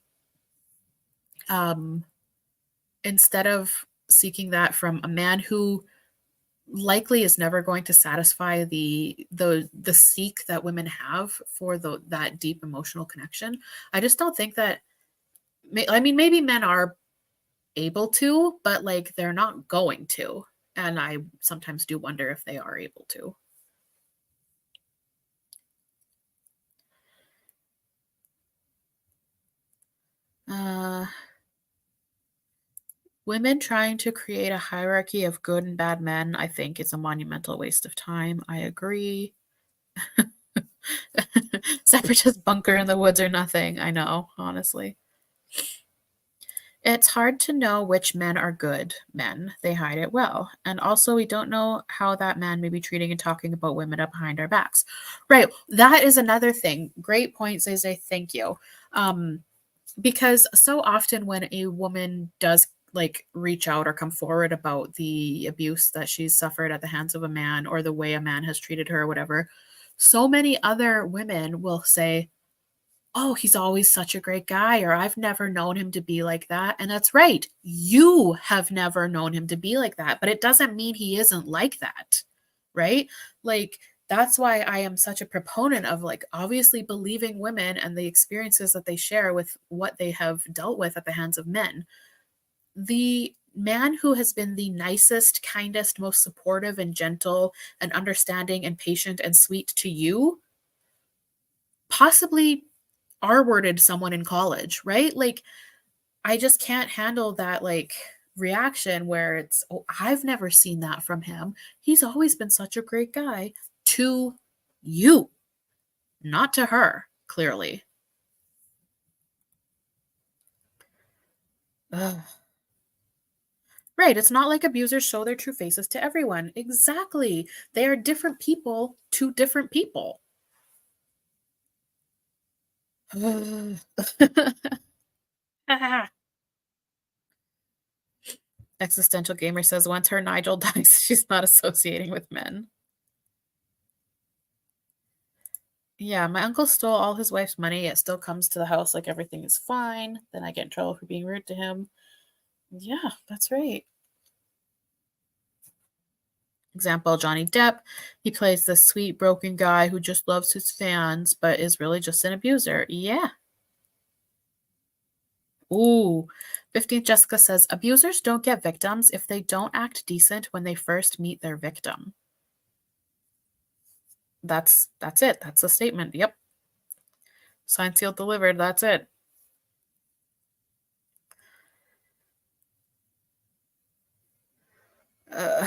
Um Instead of seeking that from a man who likely is never going to satisfy the seek that women have for that deep emotional connection. I just don't think that, I mean, maybe men are able to, but like they're not going to. And I sometimes do wonder if they are able to. Uh, Women trying to create a hierarchy of good and bad men, I think, is a monumental waste of time. I agree. Separatist bunker in the woods or nothing. I know, honestly. It's hard to know which men are good men. They hide it well. And also, we don't know how that man may be treating and talking about women up behind our backs. Right. That is another thing. Great point, Zay. Thank you. Because so often when a woman does like reach out or come forward about the abuse that she's suffered at the hands of a man or the way a man has treated her or whatever, so many other women will say, oh, he's always such a great guy, or I've never known him to be like that. And that's right. You have never known him to be like that, but it doesn't mean he isn't like that. Right? Like, that's why I am such a proponent of like obviously believing women and the experiences that they share with what they have dealt with at the hands of men. The man who has been the nicest, kindest, most supportive and gentle and understanding and patient and sweet to you possibly R-worded someone in college, right? Like, I just can't handle that, like, reaction where it's, oh, I've never seen that from him. He's always been such a great guy to you, not to her, clearly. Ugh. Right, it's not like abusers show their true faces to everyone. Exactly. They are different people to different people. Existential Gamer says once her Nigel dies, she's not associating with men. Yeah, my uncle stole all his wife's money, yet still comes to the house like everything is fine. Then I get in trouble for being rude to him. Yeah, that's right. Example, Johnny Depp. He plays this sweet, broken guy who just loves his fans, but is really just an abuser. Yeah. Ooh. 15th Jessica says abusers don't get victims if they don't act decent when they first meet their victim. That's it. That's the statement. Yep. Signed, sealed, delivered. That's it. Uh,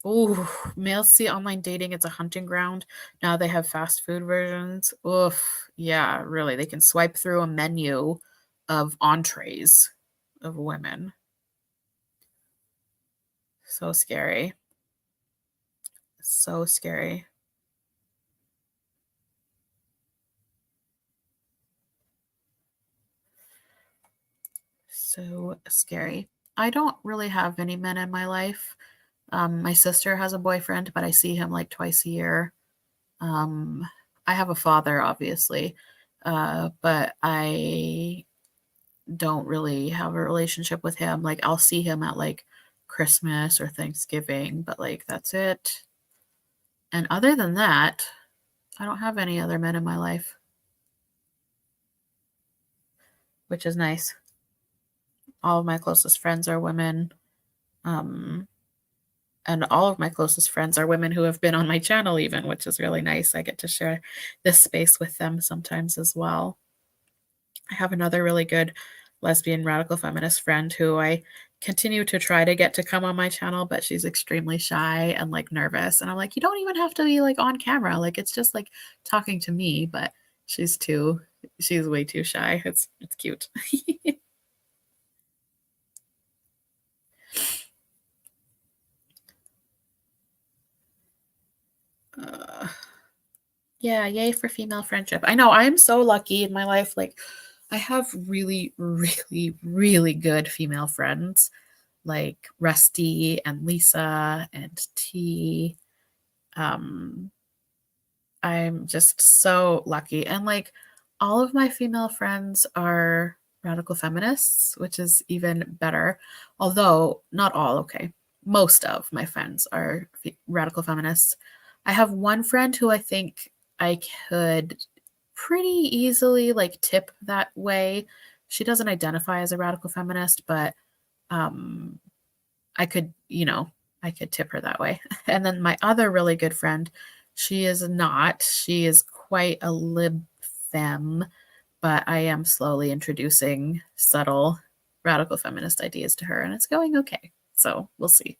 ooh, males see online dating as a hunting ground. Now they have fast food versions. Oof. Yeah, really. They can swipe through a menu of entrees of women. So scary. So scary. So scary. I don't really have any men in my life. My sister has a boyfriend, but I see him like twice a year. Um, I have a father, obviously, but I don't really have a relationship with him. Like, I'll see him at like Christmas or Thanksgiving, but like that's it. And other than that, I don't have any other men in my life, which is nice. All of my closest friends are women. Um, and all of my closest friends are women who have been on my channel even, which is really nice. I get to share this space with them sometimes as well. I have another really good lesbian radical feminist friend who I continue to try to get to come on my channel, but she's extremely shy and like nervous. And I'm like, you don't even have to be like on camera. Like it's just like talking to me, but she's way too shy. It's cute. uh, Yeah, yay for female friendship. I know I'm so lucky in my life. Like, I have really, really, really good female friends like Rusty and Lisa and T. Um, I'm just so lucky. And like, all of my female friends are radical feminists, which is even better. Although, not all, okay. Most of my friends are radical feminists. I have one friend who I think I could pretty easily like tip that way. She doesn't identify as a radical feminist, but um I could, I could tip her that way. And then my other really good friend, she is not. She is quite a lib femme, but I am slowly introducing subtle radical feminist ideas to her, and it's going okay. So we'll see.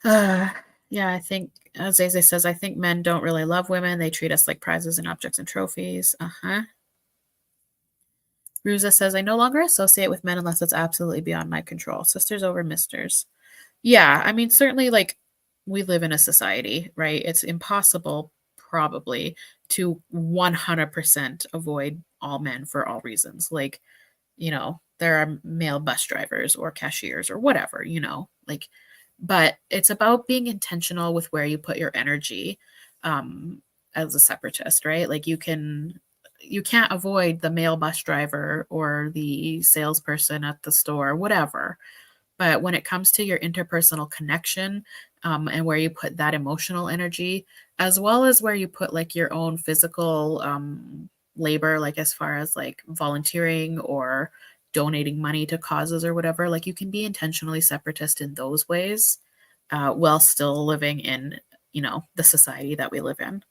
Uh, yeah, I think, as Zeze says, I think men don't really love women. They treat us like prizes and objects and trophies. Uh-huh. Ruza says, I no longer associate with men unless it's absolutely beyond my control. Sisters over misters. Yeah, I mean, certainly, like, we live in a society, right? It's impossible, probably, to 100% avoid all men for all reasons. Like, there are male bus drivers or cashiers or whatever, like, but it's about being intentional with where you put your energy um, as a separatist, right? Like, you can't avoid the male bus driver or the salesperson at the store, whatever, but when it comes to your interpersonal connection, and where you put that emotional energy, as well as where you put like your own physical labor, like as far as like volunteering or donating money to causes or whatever, like you can be intentionally separatist in those ways, while still living in, the society that we live in.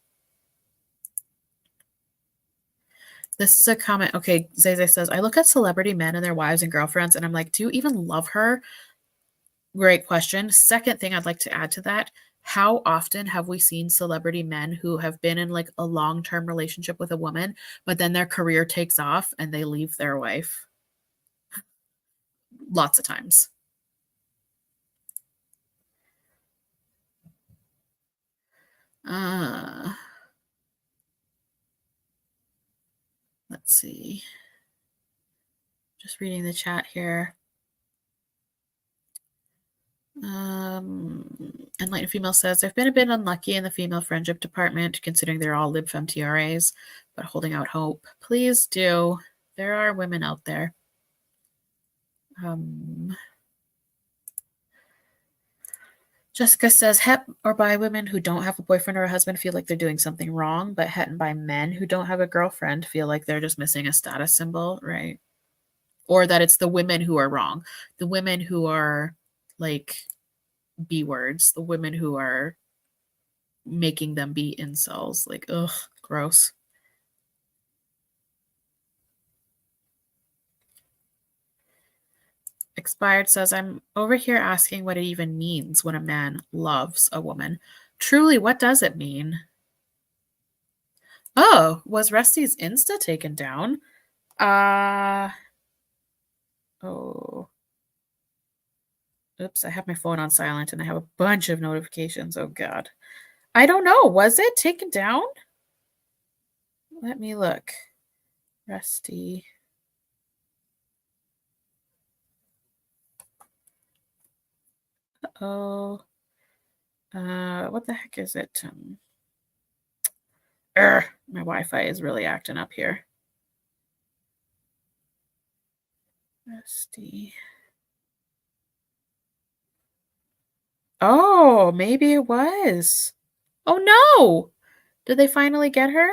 This is a comment. Okay, Zeze says, I look at celebrity men and their wives and girlfriends, and I'm like, do you even love her? Great question. Second thing I'd like to add to that, How often have we seen celebrity men who have been in like a long-term relationship with a woman, but then their career takes off and they leave their wife? Lots of times. Uh, let's see. Just reading the chat here. Enlightened Female says, I've been a bit unlucky in the female friendship department, considering they're all lib fem TRAs, but holding out hope. Please do. There are women out there. Jessica says, het or bi women who don't have a boyfriend or a husband feel like they're doing something wrong, but het and bi men who don't have a girlfriend feel like they're just missing a status symbol, right? Or that it's the women who are wrong. The women who are like B words, the women who are making them be incels. Like, ugh, gross. Expired says, I'm over here asking what it even means when a man loves a woman. Truly, what does it mean? Oh, was Rusty's Insta taken down? Oh. Oops, I have my phone on silent and I have a bunch of notifications. Oh, God. I don't know. Was it taken down? Let me look. Rusty. Uh-oh. What the heck is it? My Wi-Fi is really acting up here. Rusty. Oh, maybe it was. Oh no! Did they finally get her?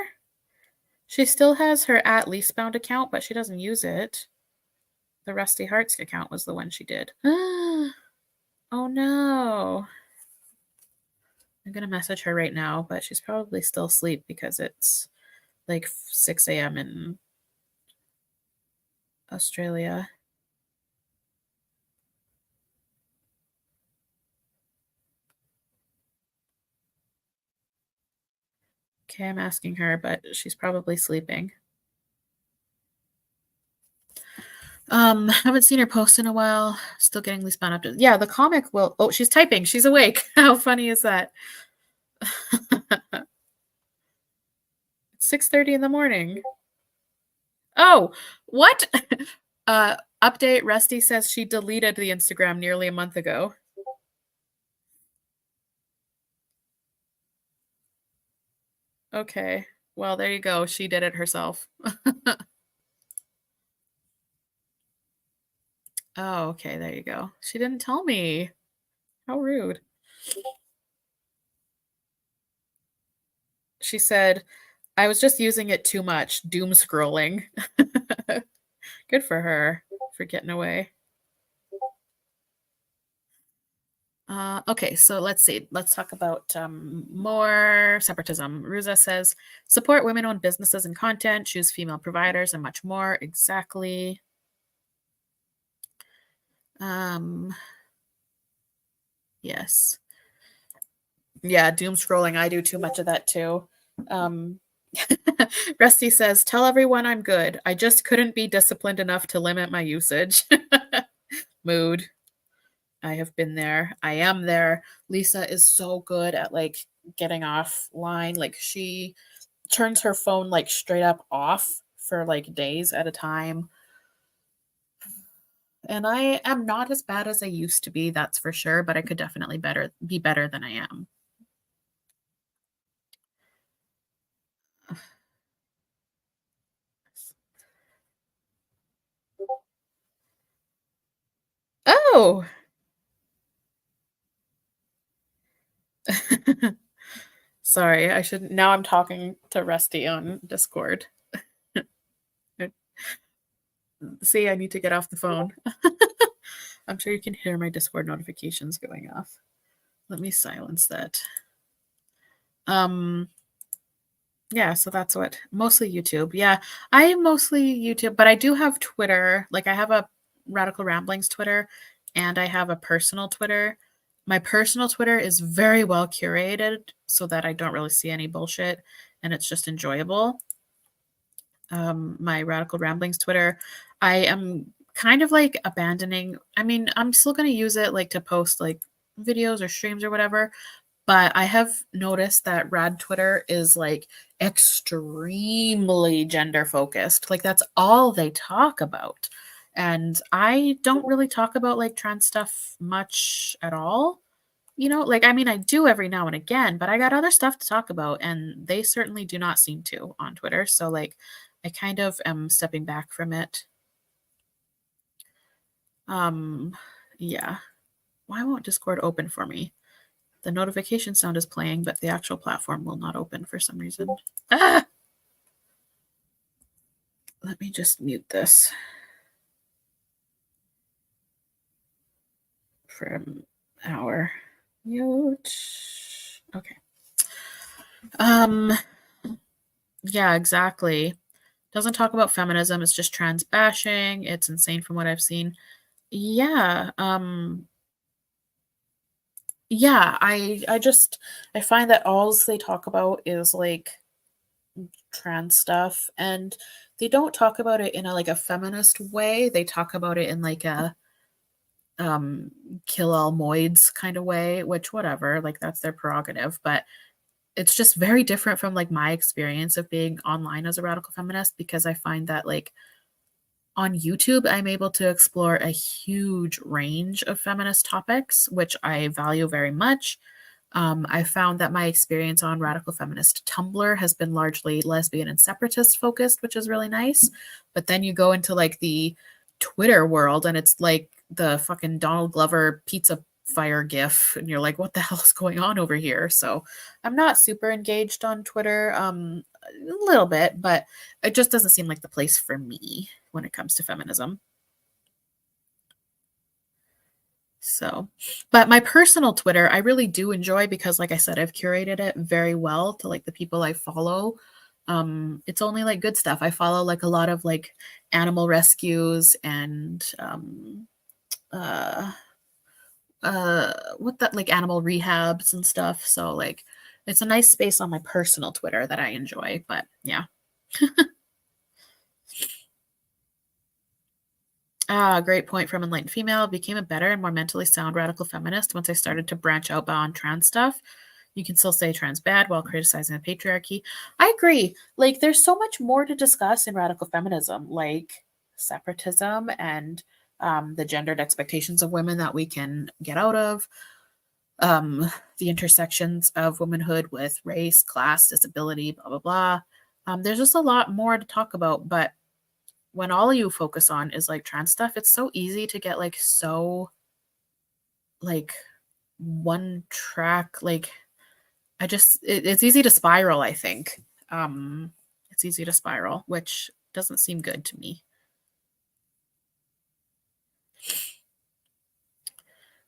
She still has her at Leastbound account, but she doesn't use it. The Rusty Hearts account was the one she did. Oh no. I'm gonna message her right now, but she's probably still asleep because it's like 6 a.m. in Australia. Okay, I'm asking her, but she's probably sleeping. Haven't seen her post in a while. Still getting Leastbound up to. Yeah, the comic will. Oh, she's typing. She's awake. How funny is that? It's 6:30 in the morning. Oh, what? Update. Rusty says she deleted the Instagram nearly a month ago. Okay. Well, there you go. She did it herself. Oh, okay. There you go. She didn't tell me. How rude. She said, I was just using it too much. Doom scrolling. Good for her for getting away. Okay, so let's see. Let's talk about more separatism. Ruza says, support women-owned businesses and content, choose female providers, and much more. Exactly. Yes. Yeah, doom scrolling. I do too much of that too. Rusty says, tell everyone I'm good. I just couldn't be disciplined enough to limit my usage. Mood. I have been there. I am there. Lisa is so good at like getting offline. Like she turns her phone like straight up off for like days at a time. And I am not as bad as I used to be, that's for sure, but I could definitely be better than I am. Oh. Sorry, I should now I'm talking to Rusty on Discord. See, I need to get off the phone. I'm sure you can hear my Discord notifications going off. Let me silence that. Yeah, so that's what mostly YouTube. Yeah, I mostly YouTube, but I do have Twitter. Like I have a Radical Ramblings Twitter and I have a personal Twitter. My personal Twitter is very well curated so that I don't really see any bullshit and it's just enjoyable. My Radical Ramblings Twitter, I am kind of like abandoning. I mean, I'm still going to use it like to post like videos or streams or whatever, but I have noticed that Rad Twitter is like extremely gender focused. Like that's all they talk about. And I don't really talk about like trans stuff much at all. Like, I mean, I do every now and again, but I got other stuff to talk about, and they certainly do not seem to on Twitter. So, like, I kind of am stepping back from it. Um, yeah. Why won't Discord open for me? The notification sound is playing, but the actual platform will not open for some reason. Ah! Let me just mute this for an hour. Mute. Okay. Yeah, exactly. Doesn't talk about feminism, it's just trans bashing. It's insane from what I've seen. Yeah, yeah, I find that alls they talk about is like trans stuff, and they don't talk about it in a like a feminist way. They talk about it in like a kill all moids kind of way, which whatever, like that's their prerogative, but it's just very different from like my experience of being online as a radical feminist because I find that like on YouTube, I'm able to explore a huge range of feminist topics, which I value very much. I found that my experience on radical feminist Tumblr has been largely lesbian and separatist focused, which is really nice. But then you go into like the Twitter world and it's like the fucking Donald Glover pizza fire gif and you're like what the hell is going on over here? So I'm not super engaged on Twitter, a little bit, but it just doesn't seem like the place for me when it comes to feminism. So, but my personal Twitter, I really do enjoy because, like I said, I've curated it very well to like the people I follow. It's only like good stuff. I follow like a lot of like animal rescues and uh what that like animal rehabs and stuff. So like it's a nice space on my personal Twitter that I enjoy. But yeah. Ah, great point from enlightened female. Became a better and more mentally sound radical feminist once I started to branch out beyond trans stuff. You can still say trans bad while criticizing the patriarchy. I agree. Like, there's so much more to discuss in radical feminism, like separatism and the gendered expectations of women that we can get out of, the intersections of womanhood with race, class, disability, blah, blah, blah. There's just a lot more to talk about, but when all you focus on is like trans stuff, it's so easy to get like so like one track. Like it's easy to spiral, I think. It's easy to spiral, which doesn't seem good to me.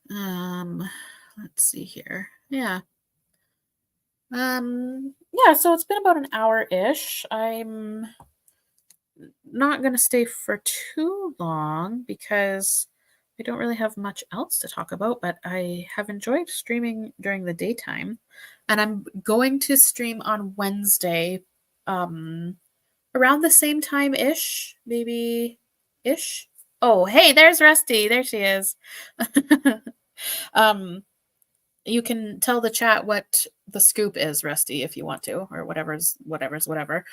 Let's see here. Yeah. Yeah, so it's been about an hour-ish. I'm not going to stay for too long because I don't really have much else to talk about, but I have enjoyed streaming during the daytime. And I'm going to stream on Wednesday, around the same time ish, maybe ish. Oh, hey, there's Rusty. There she is. um, you can tell the chat what the scoop is, Rusty, if you want to, or whatever's whatever.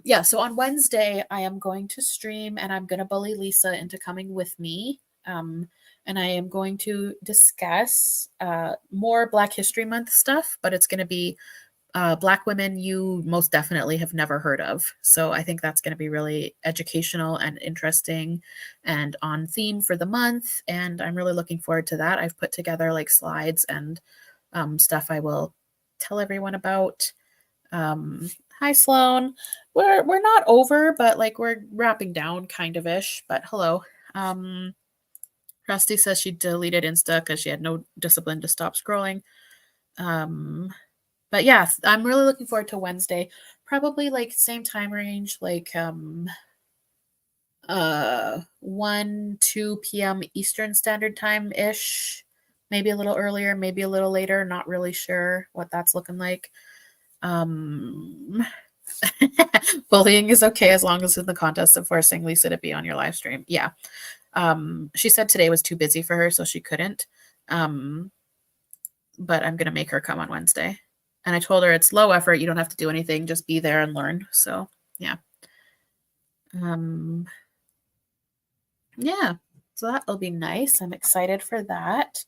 Yeah, so on Wednesday, I am going to stream and I'm going to bully Lisa into coming with me. And I am going to discuss more Black History Month stuff, but it's going to be Black women you most definitely have never heard of. So I think that's going to be really educational and interesting and on theme for the month. And I'm really looking forward to that. I've put together like slides and stuff I will tell everyone about. Hi, Sloan. We're not over, but like we're wrapping down kind of ish. But hello. Rusty says she deleted Insta because she had no discipline to stop scrolling. But yeah, I'm really looking forward to Wednesday. Probably like same time range, like 1 2 p.m. Eastern Standard Time ish. Maybe a little earlier, maybe a little later, not really sure what that's looking like. Um, bullying is okay as long as in the context of forcing Lisa to be on your live stream. Yeah. She said today was too busy for her, so she couldn't. Um, but I'm gonna make her come on Wednesday. And I told her it's low effort. You don't have to do anything. Just be there and learn. So yeah. Um, yeah. So that'll be nice. I'm excited for that.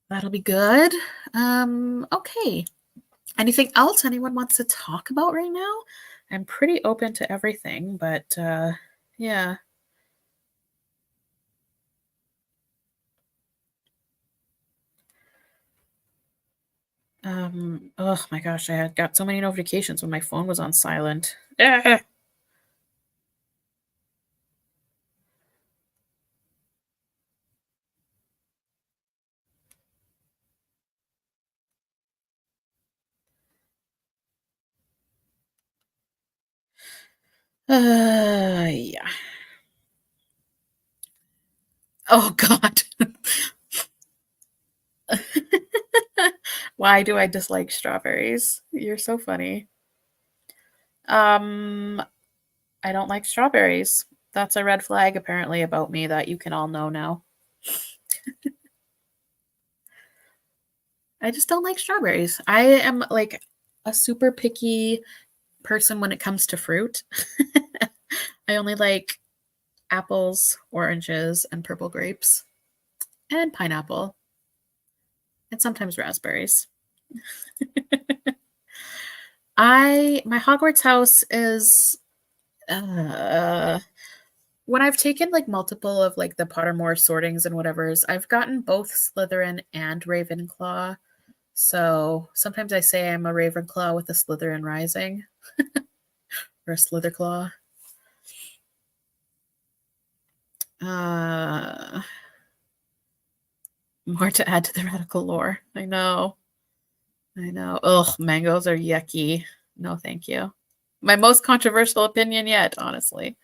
That'll be good. Okay. Anything else anyone wants to talk about right now? I'm pretty open to everything, but yeah. Oh my gosh, I had got so many notifications when my phone was on silent. Ah! Yeah. Oh God. Why do I dislike strawberries? You're so funny. Um, I don't like strawberries. That's a red flag apparently about me that you can all know now. I just don't like strawberries. I am like a super picky person when it comes to fruit. I only like apples, oranges, and purple grapes, and pineapple, and sometimes raspberries. My Hogwarts house is uh when I've taken like multiple of like the Pottermore sortings and whatever's, I've gotten both Slytherin and Ravenclaw. So sometimes I say I'm a Ravenclaw with a Slytherin rising or a Slitherclaw. Uh, more to add to the radical lore. I know. I know. Ugh, mangoes are yucky. No, thank you. My most controversial opinion yet, honestly.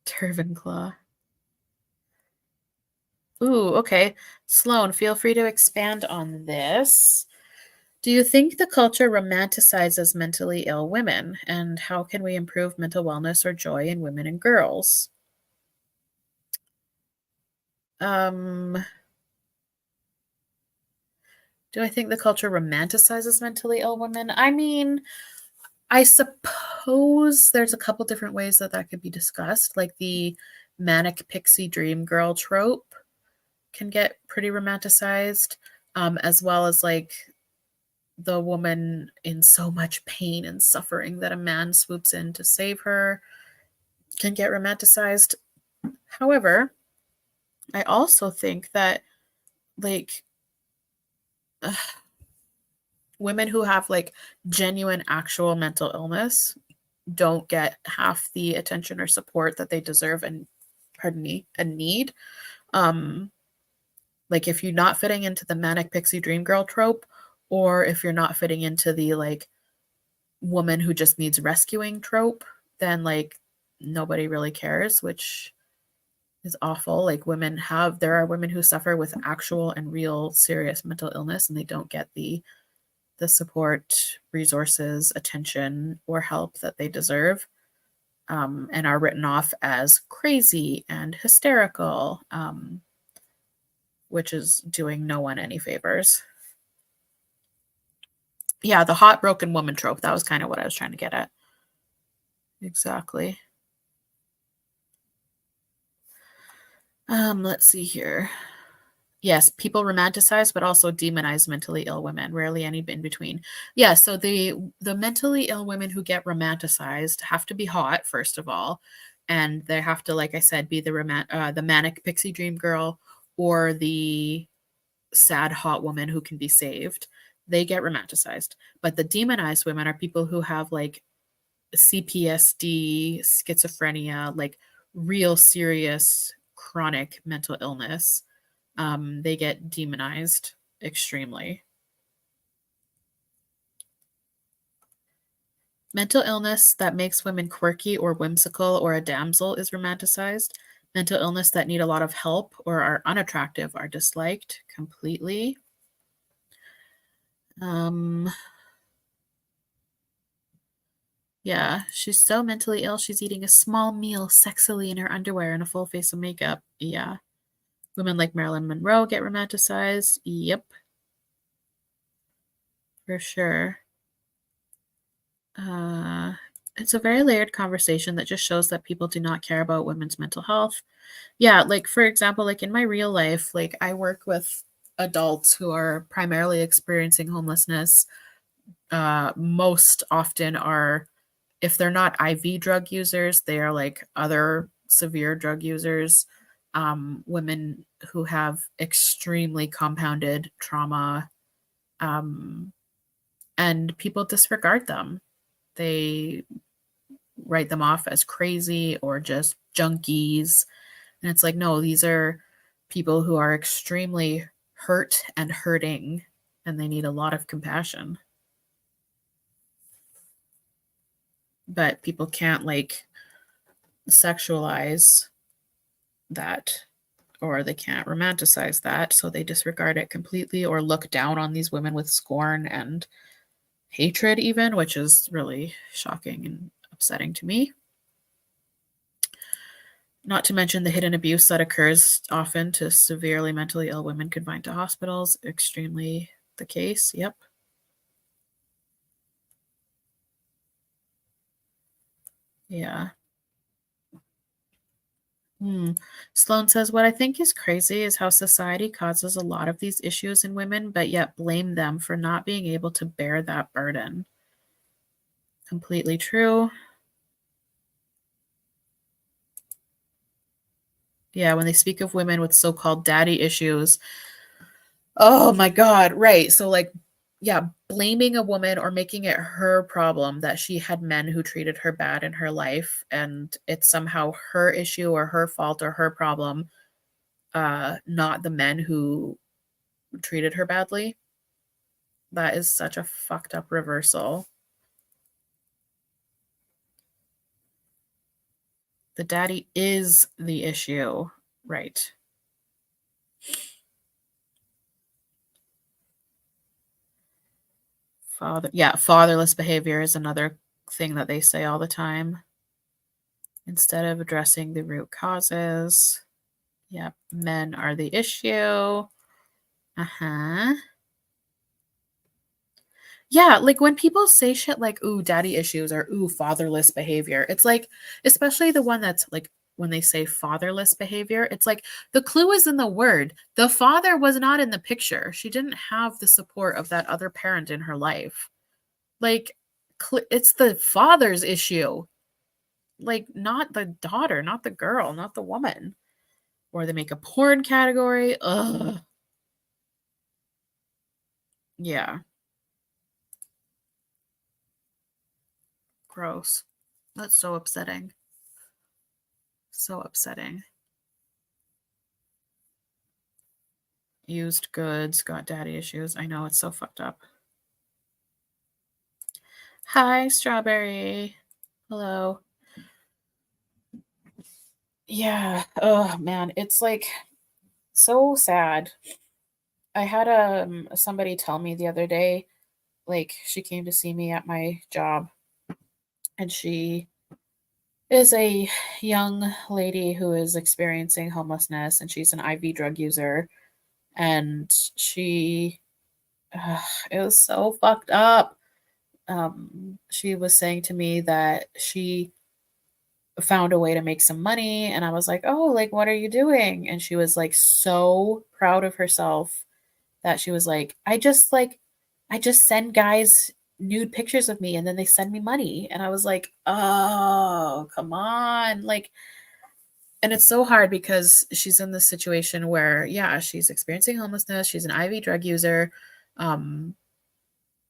Turvenclaw. Ooh, okay. Sloan, feel free to expand on this. Do you think the culture romanticizes mentally ill women? And how can we improve mental wellness or joy in women and girls? Um, do I think the culture romanticizes mentally ill women? I mean, I suppose there's a couple different ways that that could be discussed, like the manic pixie dream girl trope can get pretty romanticized, as well as like the woman in so much pain and suffering that a man swoops in to save her can get romanticized. However, I also think that like ugh, women who have like genuine actual mental illness don't get half the attention or support that they deserve and pardon me and need. Um like if you're not fitting into the manic pixie dream girl trope, or if you're not fitting into the like woman who just needs rescuing trope, then like nobody really cares, which is awful. Like there are women who suffer with actual and real serious mental illness and they don't get the support, resources, attention, or help that they deserve, and are written off as crazy and hysterical, which is doing no one any favors. Yeah, the hot broken woman trope. That was kind of what I was trying to get at. Exactly. Let's see here. Yes, people romanticize but also demonize mentally ill women, rarely any in between. Yeah, so the mentally ill women who get romanticized have to be hot first of all, and they have to, like I said, be the manic pixie dream girl or the sad hot woman who can be saved. They get romanticized. But the demonized women are people who have like CPSD, schizophrenia, like real serious chronic mental illness. They get demonized extremely. Mental illness that makes women quirky or whimsical or a damsel is romanticized. Mental illness that need a lot of help or are unattractive are disliked completely. Um, yeah, she's so mentally ill, she's eating a small meal sexily in her underwear and a full face of makeup. Yeah. Women like Marilyn Monroe get romanticized. Yep, for sure. Uh, it's a very layered conversation that just shows that people do not care about women's mental health. Yeah, like for example, like in my real life, like I work with adults who are primarily experiencing homelessness. Most often are, if they're not IV drug users, they are like other severe drug users. Women who have extremely compounded trauma, um, and people disregard them. They write them off as crazy or just junkies. And it's like, no, these are people who are extremely hurt and hurting, and they need a lot of compassion. But people can't like sexualize that, or they can't romanticize that. So they disregard it completely or look down on these women with scorn and hatred, even, which is really shocking and upsetting to me. Not to mention the hidden abuse that occurs often to severely mentally ill women confined to hospitals. Extremely the case. Yep. Yeah. Hmm. Sloan says, what I think is crazy is how society causes a lot of these issues in women, but yet blame them for not being able to bear that burden. Completely true. Yeah, when they speak of women with so called daddy issues, oh my God, right. So, like, yeah, blaming a woman or making it her problem that she had men who treated her bad in her life and it's somehow her issue or her fault or her problem, not the men who treated her badly. That is such a fucked up reversal. The daddy is the issue. Right. Fatherless behavior is another thing that they say all the time instead of addressing the root causes. Yep, men are the issue. Uh-huh. Yeah, like when people say shit like, ooh, daddy issues or ooh, fatherless behavior, it's like, especially the one that's like when they say fatherless behavior, it's like the clue is in the word. The father was not in the picture. She didn't have the support of that other parent in her life. Like, it's the father's issue, like, not the daughter, not the girl, not the woman. Or they make a porn category. Ugh. Yeah, gross. That's so upsetting. So upsetting. Used goods, got daddy issues. I know, it's so fucked up. Hi, Strawberry. Hello. Yeah. Oh man, it's like so sad. I had somebody tell me the other day, like she came to see me at my job, and she is a young lady who is experiencing homelessness, and she's an IV drug user, and she it was so fucked up. She was saying to me that she found a way to make some money, and I was like, "Oh, like what are you doing?" And she was like so proud of herself that she was like, I just send guys nude pictures of me and then they send me money." And I was like, "Oh, come on." Like, and it's so hard because she's in this situation where yeah, she's experiencing homelessness, she's an IV drug user. Um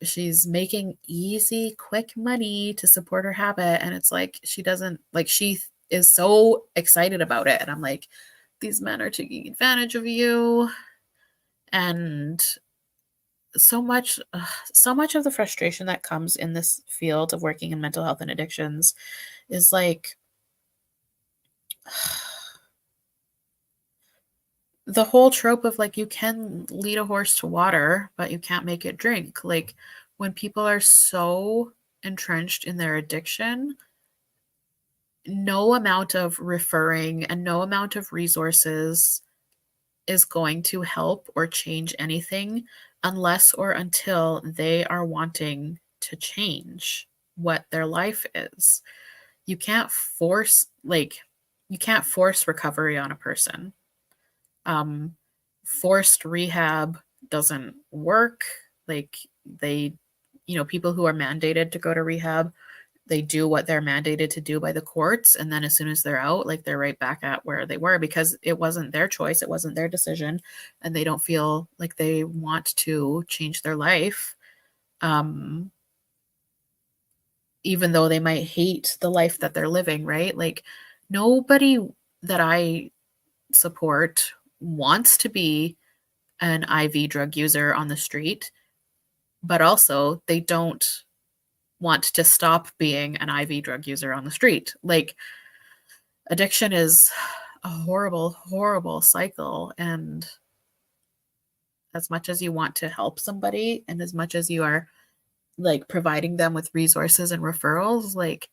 she's making easy, quick money to support her habit, and it's like she doesn't like is so excited about it, and I'm like, these men are taking advantage of you, and so much of the frustration that comes in this field of working in mental health and addictions is like the whole trope of like you can lead a horse to water, but you can't make it drink. Like when people are so entrenched in their addiction, no amount of referring and no amount of resources is going to help or change anything unless or until they are wanting to change what their life is. You can't force recovery on a person. Um, Forced rehab doesn't work. Like they, people who are mandated to go to rehab, they do what they're mandated to do by the courts. And then as soon as they're out, like they're right back at where they were because it wasn't their choice. It wasn't their decision. And they don't feel like they want to change their life. Um, Even though they might hate the life that they're living, right? Like nobody that I support wants to be an IV drug user on the street, but also they don't want to stop being an IV drug user on the street. Like addiction is a horrible, horrible cycle. And as much as you want to help somebody and as much as you are like providing them with resources and referrals, like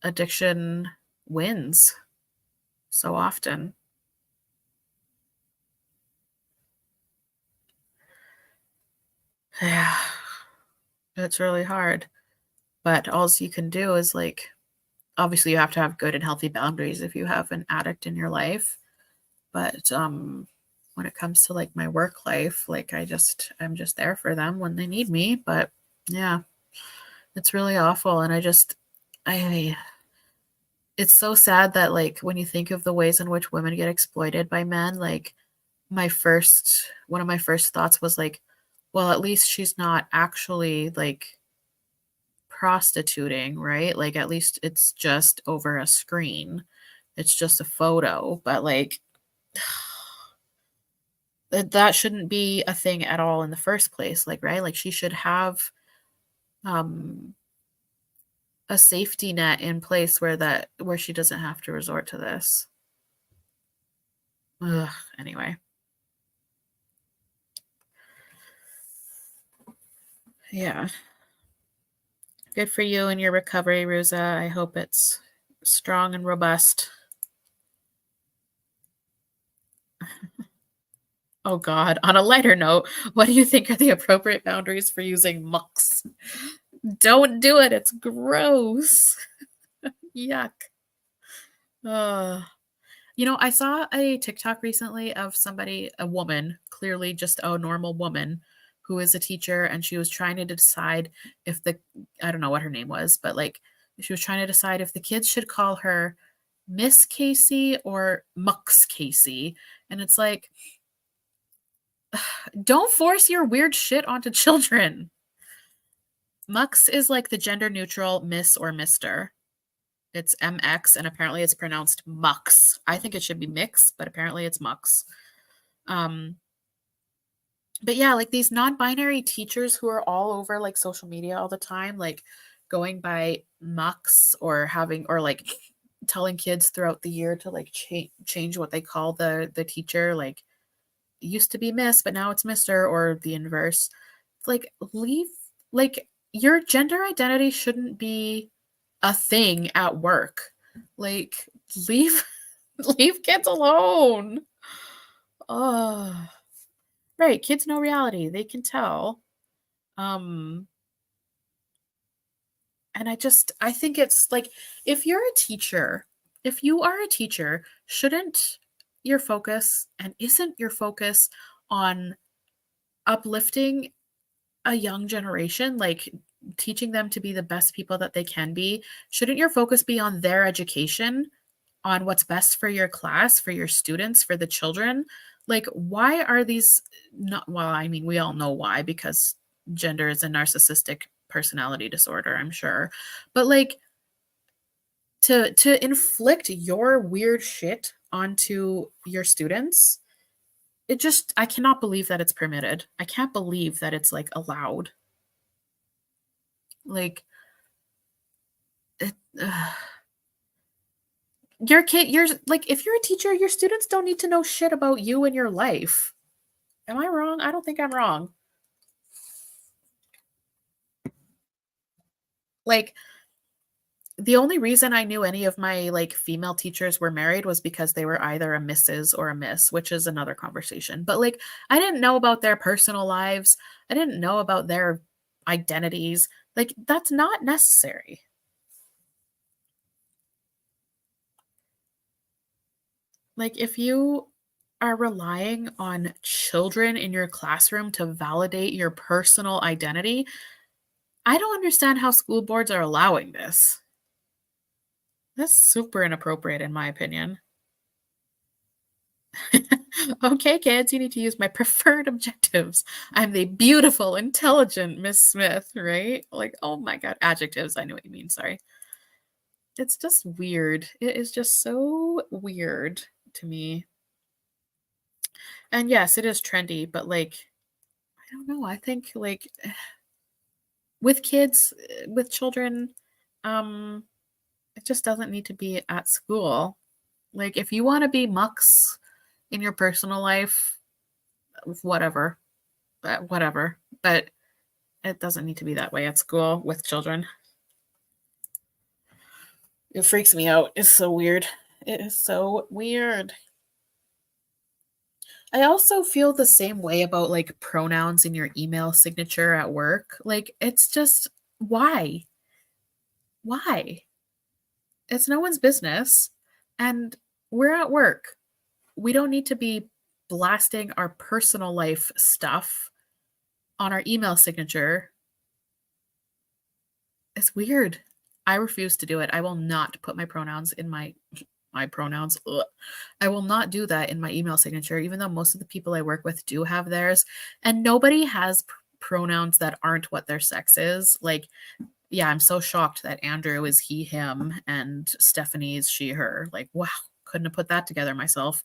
addiction wins so often. Yeah, it's really hard. But all you can do is like, obviously, you have to have good and healthy boundaries if you have an addict in your life. But when it comes to like my work life, like I'm just there for them when they need me. But yeah, it's really awful. And I, it's so sad that like when you think of the ways in which women get exploited by men, like one of my first thoughts was like, well, at least she's not actually like prostituting, right? Like at least it's just over a screen. It's just a photo, but like that shouldn't be a thing at all in the first place, like right? Like she should have um a safety net in place where she doesn't have to resort to this. Ugh, anyway. Yeah. Good for you and your recovery, Ruza. I hope it's strong and robust. Oh God. On a lighter note, what do you think are the appropriate boundaries for using mucks? Don't do it. It's gross. Yuck. Ugh. I saw a TikTok recently of a woman, clearly just a normal woman, who is a teacher, and she was trying to decide if I don't know what her name was, but like she was trying to decide if the kids should call her Miss Casey or Mux Casey. And it's like, don't force your weird shit onto children. Mux is like the gender neutral Miss or Mister. It's MX, and apparently it's pronounced Mux. I think it should be Mix, but apparently it's Mux. Um, but yeah, like these non-binary teachers who are all over like social media all the time, like going by Mux or like telling kids throughout the year to like change what they call the teacher, like it used to be Miss, but now it's Mister or the inverse. Like leave like your gender identity shouldn't be a thing at work. Like leave leave kids alone. Oh, right. Kids know reality. They can tell. Um, and I think it's like if you're a teacher, if you are a teacher, shouldn't your focus and isn't your focus on uplifting a young generation, like teaching them to be the best people that they can be? Shouldn't your focus be on their education, on what's best for your class, for your students, for the children? Like, why are these not, well, I mean, we all know why, because gender is a narcissistic personality disorder, I'm sure. But like to inflict your weird shit onto your students, I cannot believe that it's permitted. I can't believe that it's, like, allowed. Like, it your kid you're like, if you're a teacher, your students don't need to know shit about you and your life. Am I wrong? I don't think I'm wrong. Like, the only reason I knew any of my, like, female teachers were married was because they were either a Mrs. or a Miss, which is another conversation, but, like, I didn't know about their personal lives. I didn't know about their identities. Like, that's not necessary. Like, if you are relying on children in your classroom to validate your personal identity, I don't understand how school boards are allowing this. That's super inappropriate in my opinion. Okay, kids, you need to use my preferred objectives. I'm the beautiful, intelligent Miss Smith, right? Like, oh my God, adjectives. I know what you mean. Sorry. It's just weird. It is just so weird to me. And yes, it is trendy, but like, I don't know. I think like with kids, with children, um, it just doesn't need to be at school. Like, if you want to be mucks in your personal life, whatever, whatever. But it doesn't need to be that way at school with children. It freaks me out. It's so weird. It is so weird. I also feel the same way about like pronouns in your email signature at work. Like, it's just why? Why? It's no one's business. And we're at work. We don't need to be blasting our personal life stuff on our email signature. It's weird. I refuse to do it. I will not put my pronouns in my pronouns. Ugh. I will not do that in my email signature, even though most of the people I work with do have theirs. And nobody has pronouns that aren't what their sex is. Like, yeah, I'm so shocked that Andrew is he, him, and Stephanie is she, her. Like, wow, couldn't have put that together myself.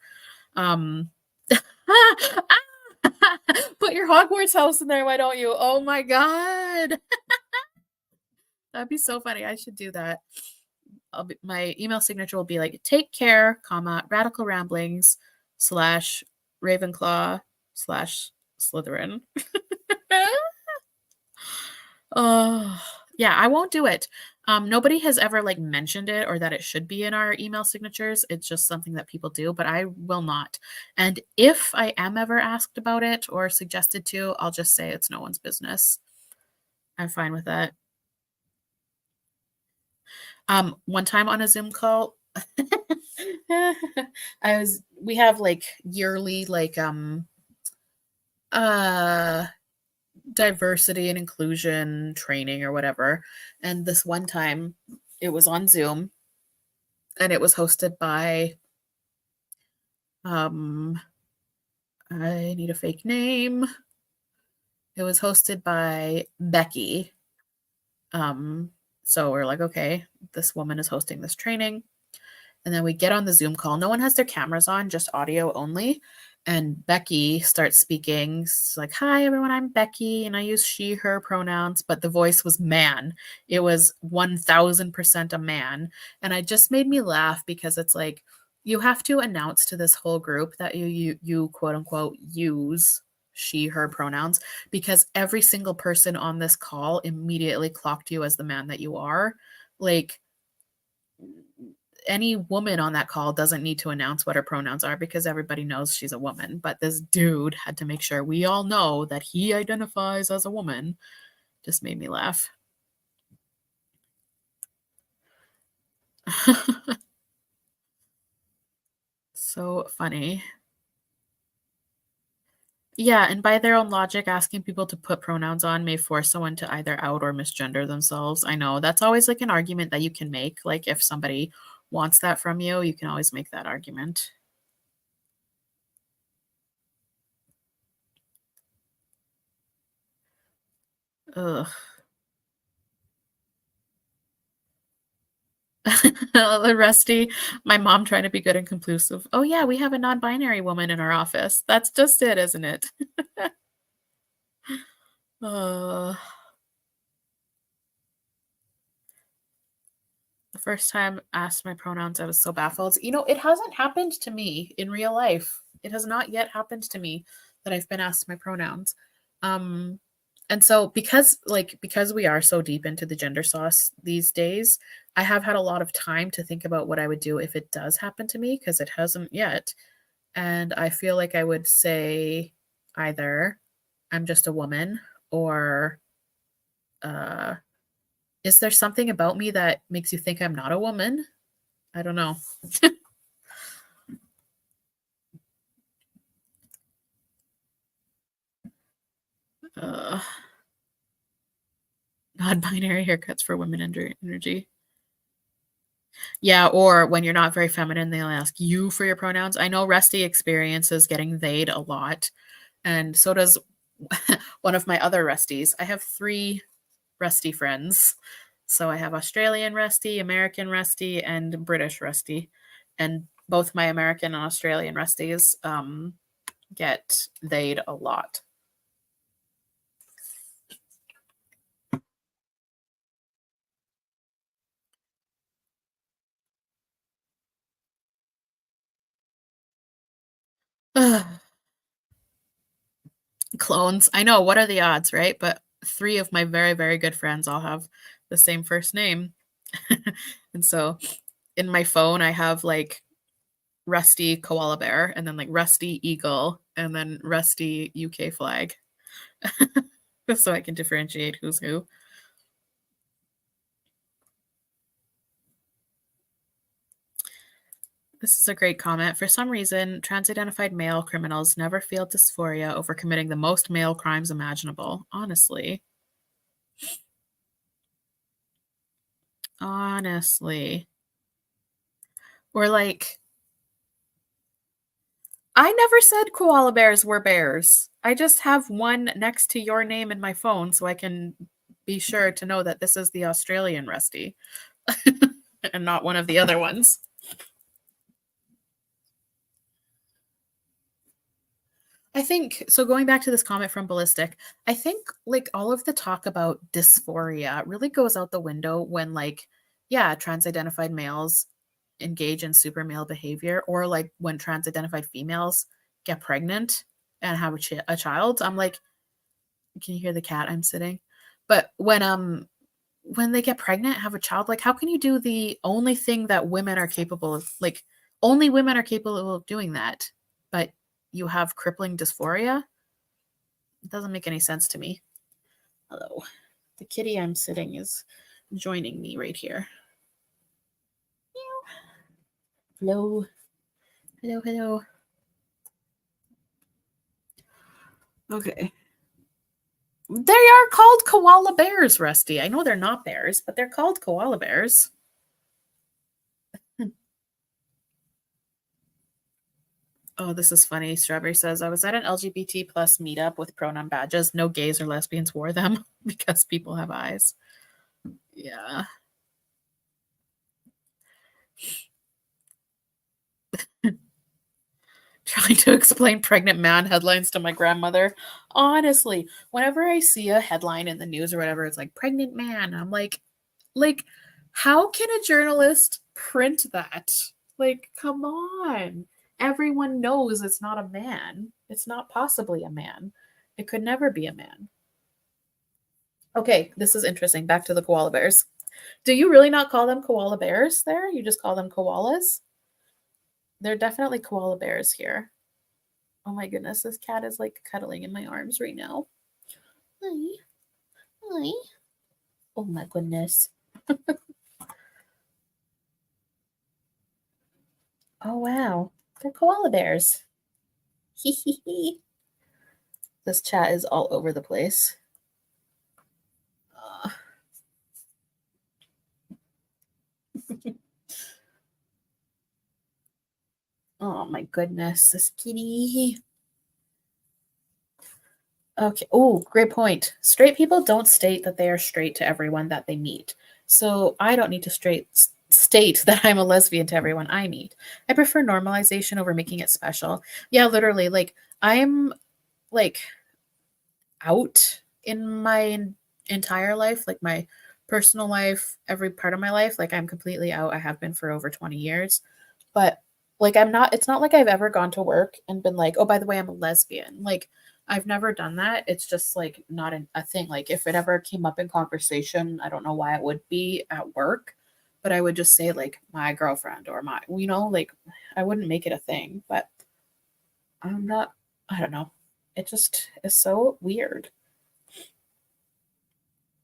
Um, put your Hogwarts house in there, why don't you? Oh my God. That'd be so funny. I should do that. My email signature will be like take care, comma, radical ramblings slash Ravenclaw slash Slytherin. Oh, yeah, I won't do it. Nobody has ever like mentioned it or that it should be in our email signatures. It's just something that people do, but I will not. And if I am ever asked about it or suggested to, I'll just say it's no one's business. I'm fine with that. One time on a Zoom call, we have like yearly like uh diversity and inclusion training or whatever. And this one time it was on Zoom and it was hosted by um I need a fake name. It was hosted by Becky. Um so we're like, okay, this woman is hosting this training. And then we get on the Zoom call. No one has their cameras on, just audio only. And Becky starts speaking. It's like, hi, everyone, I'm Becky, and I use she, her pronouns, but the voice was man. It was 1000% a man. And it just made me laugh because it's like, you have to announce to this whole group that you quote unquote use she, her pronouns because every single person on this call immediately clocked you as the man that you are. Like, any woman on that call doesn't need to announce what her pronouns are because everybody knows she's a woman. But this dude had to make sure we all know that he identifies as a woman. Just made me laugh. So funny. Yeah, and by their own logic, asking people to put pronouns on may force someone to either out or misgender themselves. I know that's always like an argument that you can make. Like, if somebody wants that from you, you can always make that argument. Ugh. Rusty, my mom trying to be good and conclusive. Oh yeah, we have a non-binary woman in our office. That's just it, isn't it? Uh, the first time asked my pronouns, I was so baffled. It hasn't happened to me in real life. It has not yet happened to me that I've been asked my pronouns. Um, and so because we are so deep into the gender sauce these days, I have had a lot of time to think about what I would do if it does happen to me because it hasn't yet. And I feel like I would say either I'm just a woman or uh, is there something about me that makes you think I'm not a woman? I don't know. Uh, non-binary haircuts for women under energy. Yeah, or when you're not very feminine, they'll ask you for your pronouns. I know Rusty experiences getting they'd a lot, and so does one of my other Rusties. I have 3 Rusty friends. So I have Australian Rusty, American Rusty, and British Rusty. And both my American and Australian Rusties get they'd a lot. Clones. I know. What are the odds, right? But 3 of my very, very good friends all have the same first name. And so in my phone, I have like Rusty Koala Bear and then like Rusty Eagle and then Rusty UK flag. So I can differentiate who's who. This is a great comment. For some reason, trans-identified male criminals never feel dysphoria over committing the most male crimes imaginable. Honestly. Honestly. Or like, I never said koala bears were bears. I just have one next to your name in my phone so I can be sure to know that this is the Australian Rusty and not one of the other ones. I think so. Going back to this comment from Ballistic, I think like all of the talk about dysphoria really goes out the window when, like, yeah, trans identified males engage in super male behavior, or like when trans identified females get pregnant and have a child. I'm like, can you hear the cat I'm sitting? But when they get pregnant, have a child, like, how can you do the only thing that women are capable of? Like, only women are capable of doing that, but you have crippling dysphoria. It doesn't make any sense to me. Hello. The kitty I'm sitting is joining me right here. Hello. Hello, hello. Okay. They are called koala bears, Rusty. I know they're not bears, but they're called koala bears. Oh, this is funny. Strawberry says, I was at an LGBT plus meetup with pronoun badges. No gays or lesbians wore them because people have eyes. Yeah. Trying to explain pregnant man headlines to my grandmother. Honestly, whenever I see a headline in the news or whatever, it's like pregnant man. I'm like, how can a journalist print that? Like, come on. Everyone knows it's not a man. It's not possibly a man. It could never be a man. Okay, this is interesting. Back to the koala bears. Do you really not call them koala bears there? You just call them koalas? They're definitely koala bears here. Oh my goodness, this cat is like cuddling in my arms right now. Hi. Hi. Oh my goodness. Oh wow. They're koala bears. Hee hee hee. This chat is all over the place. Uh, oh my goodness, this kitty. Okay. Oh, great point. Straight people don't state that they are straight to everyone that they meet. So I don't need to state that I'm a lesbian to everyone I meet. I prefer normalization over making it special. Yeah, literally, like, I'm, like, out in my entire life, like, my personal life, every part of my life, like, I'm completely out. I have been for over 20 years. But, like, it's not like I've ever gone to work and been like, "Oh, by the way, I'm a lesbian." Like, I've never done that. It's just, like, not a thing. Like, if it ever came up in conversation, I don't know why it would be at work, but I would just say, like, "My girlfriend," or like, I wouldn't make it a thing, but I'm not I don't know. It just is so weird.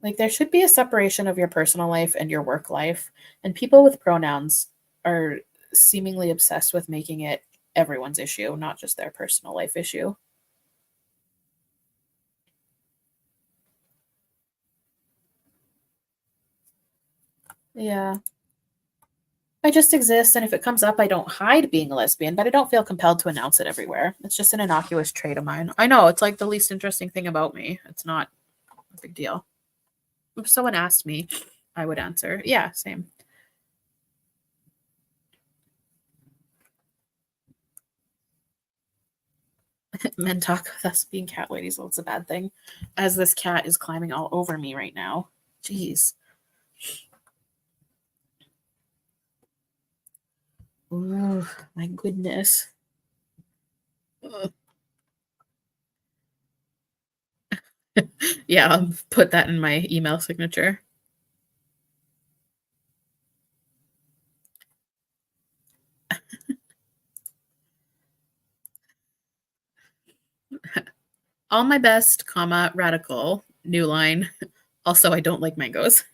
Like, there should be a separation of your personal life and your work life, and people with pronouns are seemingly obsessed with making it everyone's issue, not just their personal life issue. Yeah. I just exist, and if it comes up, I don't hide being a lesbian, but I don't feel compelled to announce it everywhere. It's just an innocuous trait of mine. I know, it's like the least interesting thing about me. It's not a big deal. If someone asked me, I would answer, "Yeah, same." Men talk with us being cat ladies, well, it's a bad thing, as this cat is climbing all over me right now. Jeez. Oh, my goodness. Ugh. Yeah, I'll put that in my email signature. All my best, comma, radical, new line. Also, I don't like mangoes.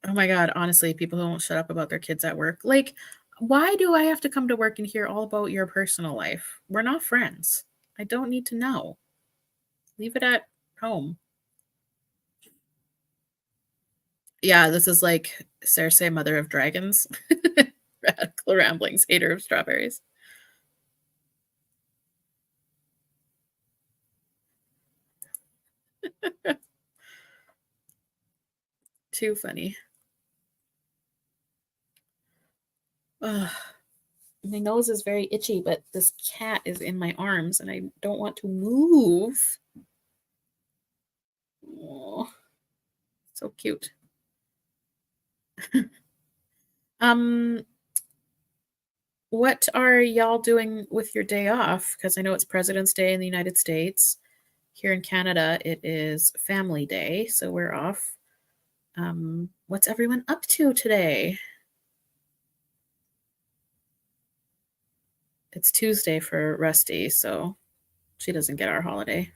Oh my god, honestly, people who won't shut up about their kids at work. Like, why do I have to come to work and hear all about your personal life? We're not friends. I don't need to know. Leave it at home. Yeah, this is like Cersei, mother of dragons. Radical ramblings, hater of strawberries. Too funny. Ugh, my nose is very itchy, but this cat is in my arms and I don't want to move. Oh, so cute. Um, what are y'all doing with your day off? Because I know it's President's Day in the United States. Here in Canada, it is Family Day, so we're off. What's everyone up to today? It's Tuesday for Rusty, so she doesn't get our holiday.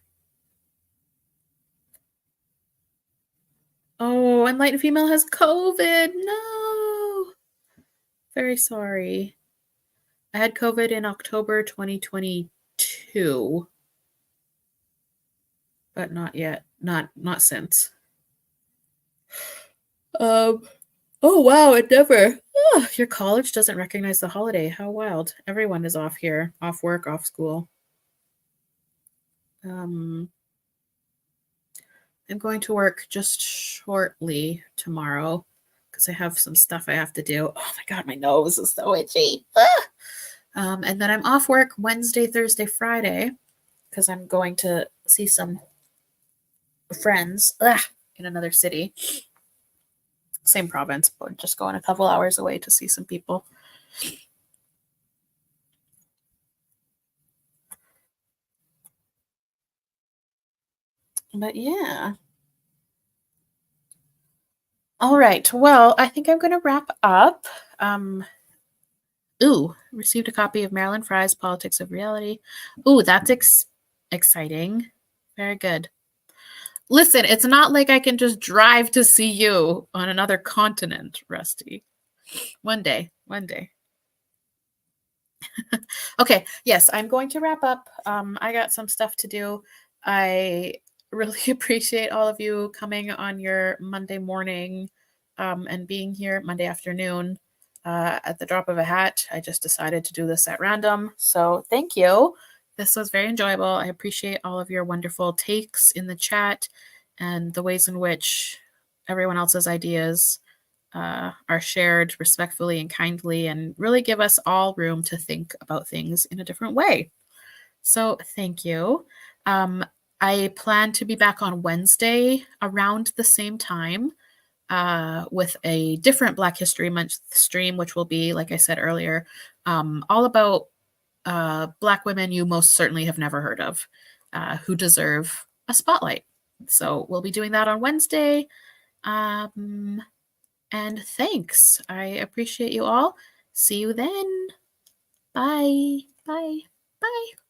Oh, Enlightened Female has COVID. No. Very sorry. I had COVID in October 2022, but not yet. Not since. Um, oh wow, it never. Oh, your college doesn't recognize the holiday. How wild. Everyone is off here, off work, off school. Um, I'm going to work just shortly tomorrow because I have some stuff I have to do. Oh my god, my nose is so itchy. Ah! And then I'm off work Wednesday, Thursday, Friday because I'm going to see some friends in another city, same province, but just going a couple hours away to see some people. But yeah. All right. Well, I think I'm going to wrap up. Um, received a copy of Marilyn Fry's Politics of Reality. Ooh, that's exciting. Very good. Listen, it's not like I can just drive to see you on another continent, Rusty. One day, one day. Okay, yes, I'm going to wrap up. I got some stuff to do. I really appreciate all of you coming on your Monday morning and being here Monday afternoon at the drop of a hat. I just decided to do this at random. So thank you. This was very enjoyable. I appreciate all of your wonderful takes in the chat and the ways in which everyone else's ideas are shared respectfully and kindly, and really give us all room to think about things in a different way. So thank you. I plan to be back on Wednesday around the same time with a different Black History Month stream, which will be, like I said earlier, all about Black women you most certainly have never heard of who deserve a spotlight. So we'll be doing that on Wednesday. And thanks. I appreciate you all. See you then. Bye. Bye. Bye.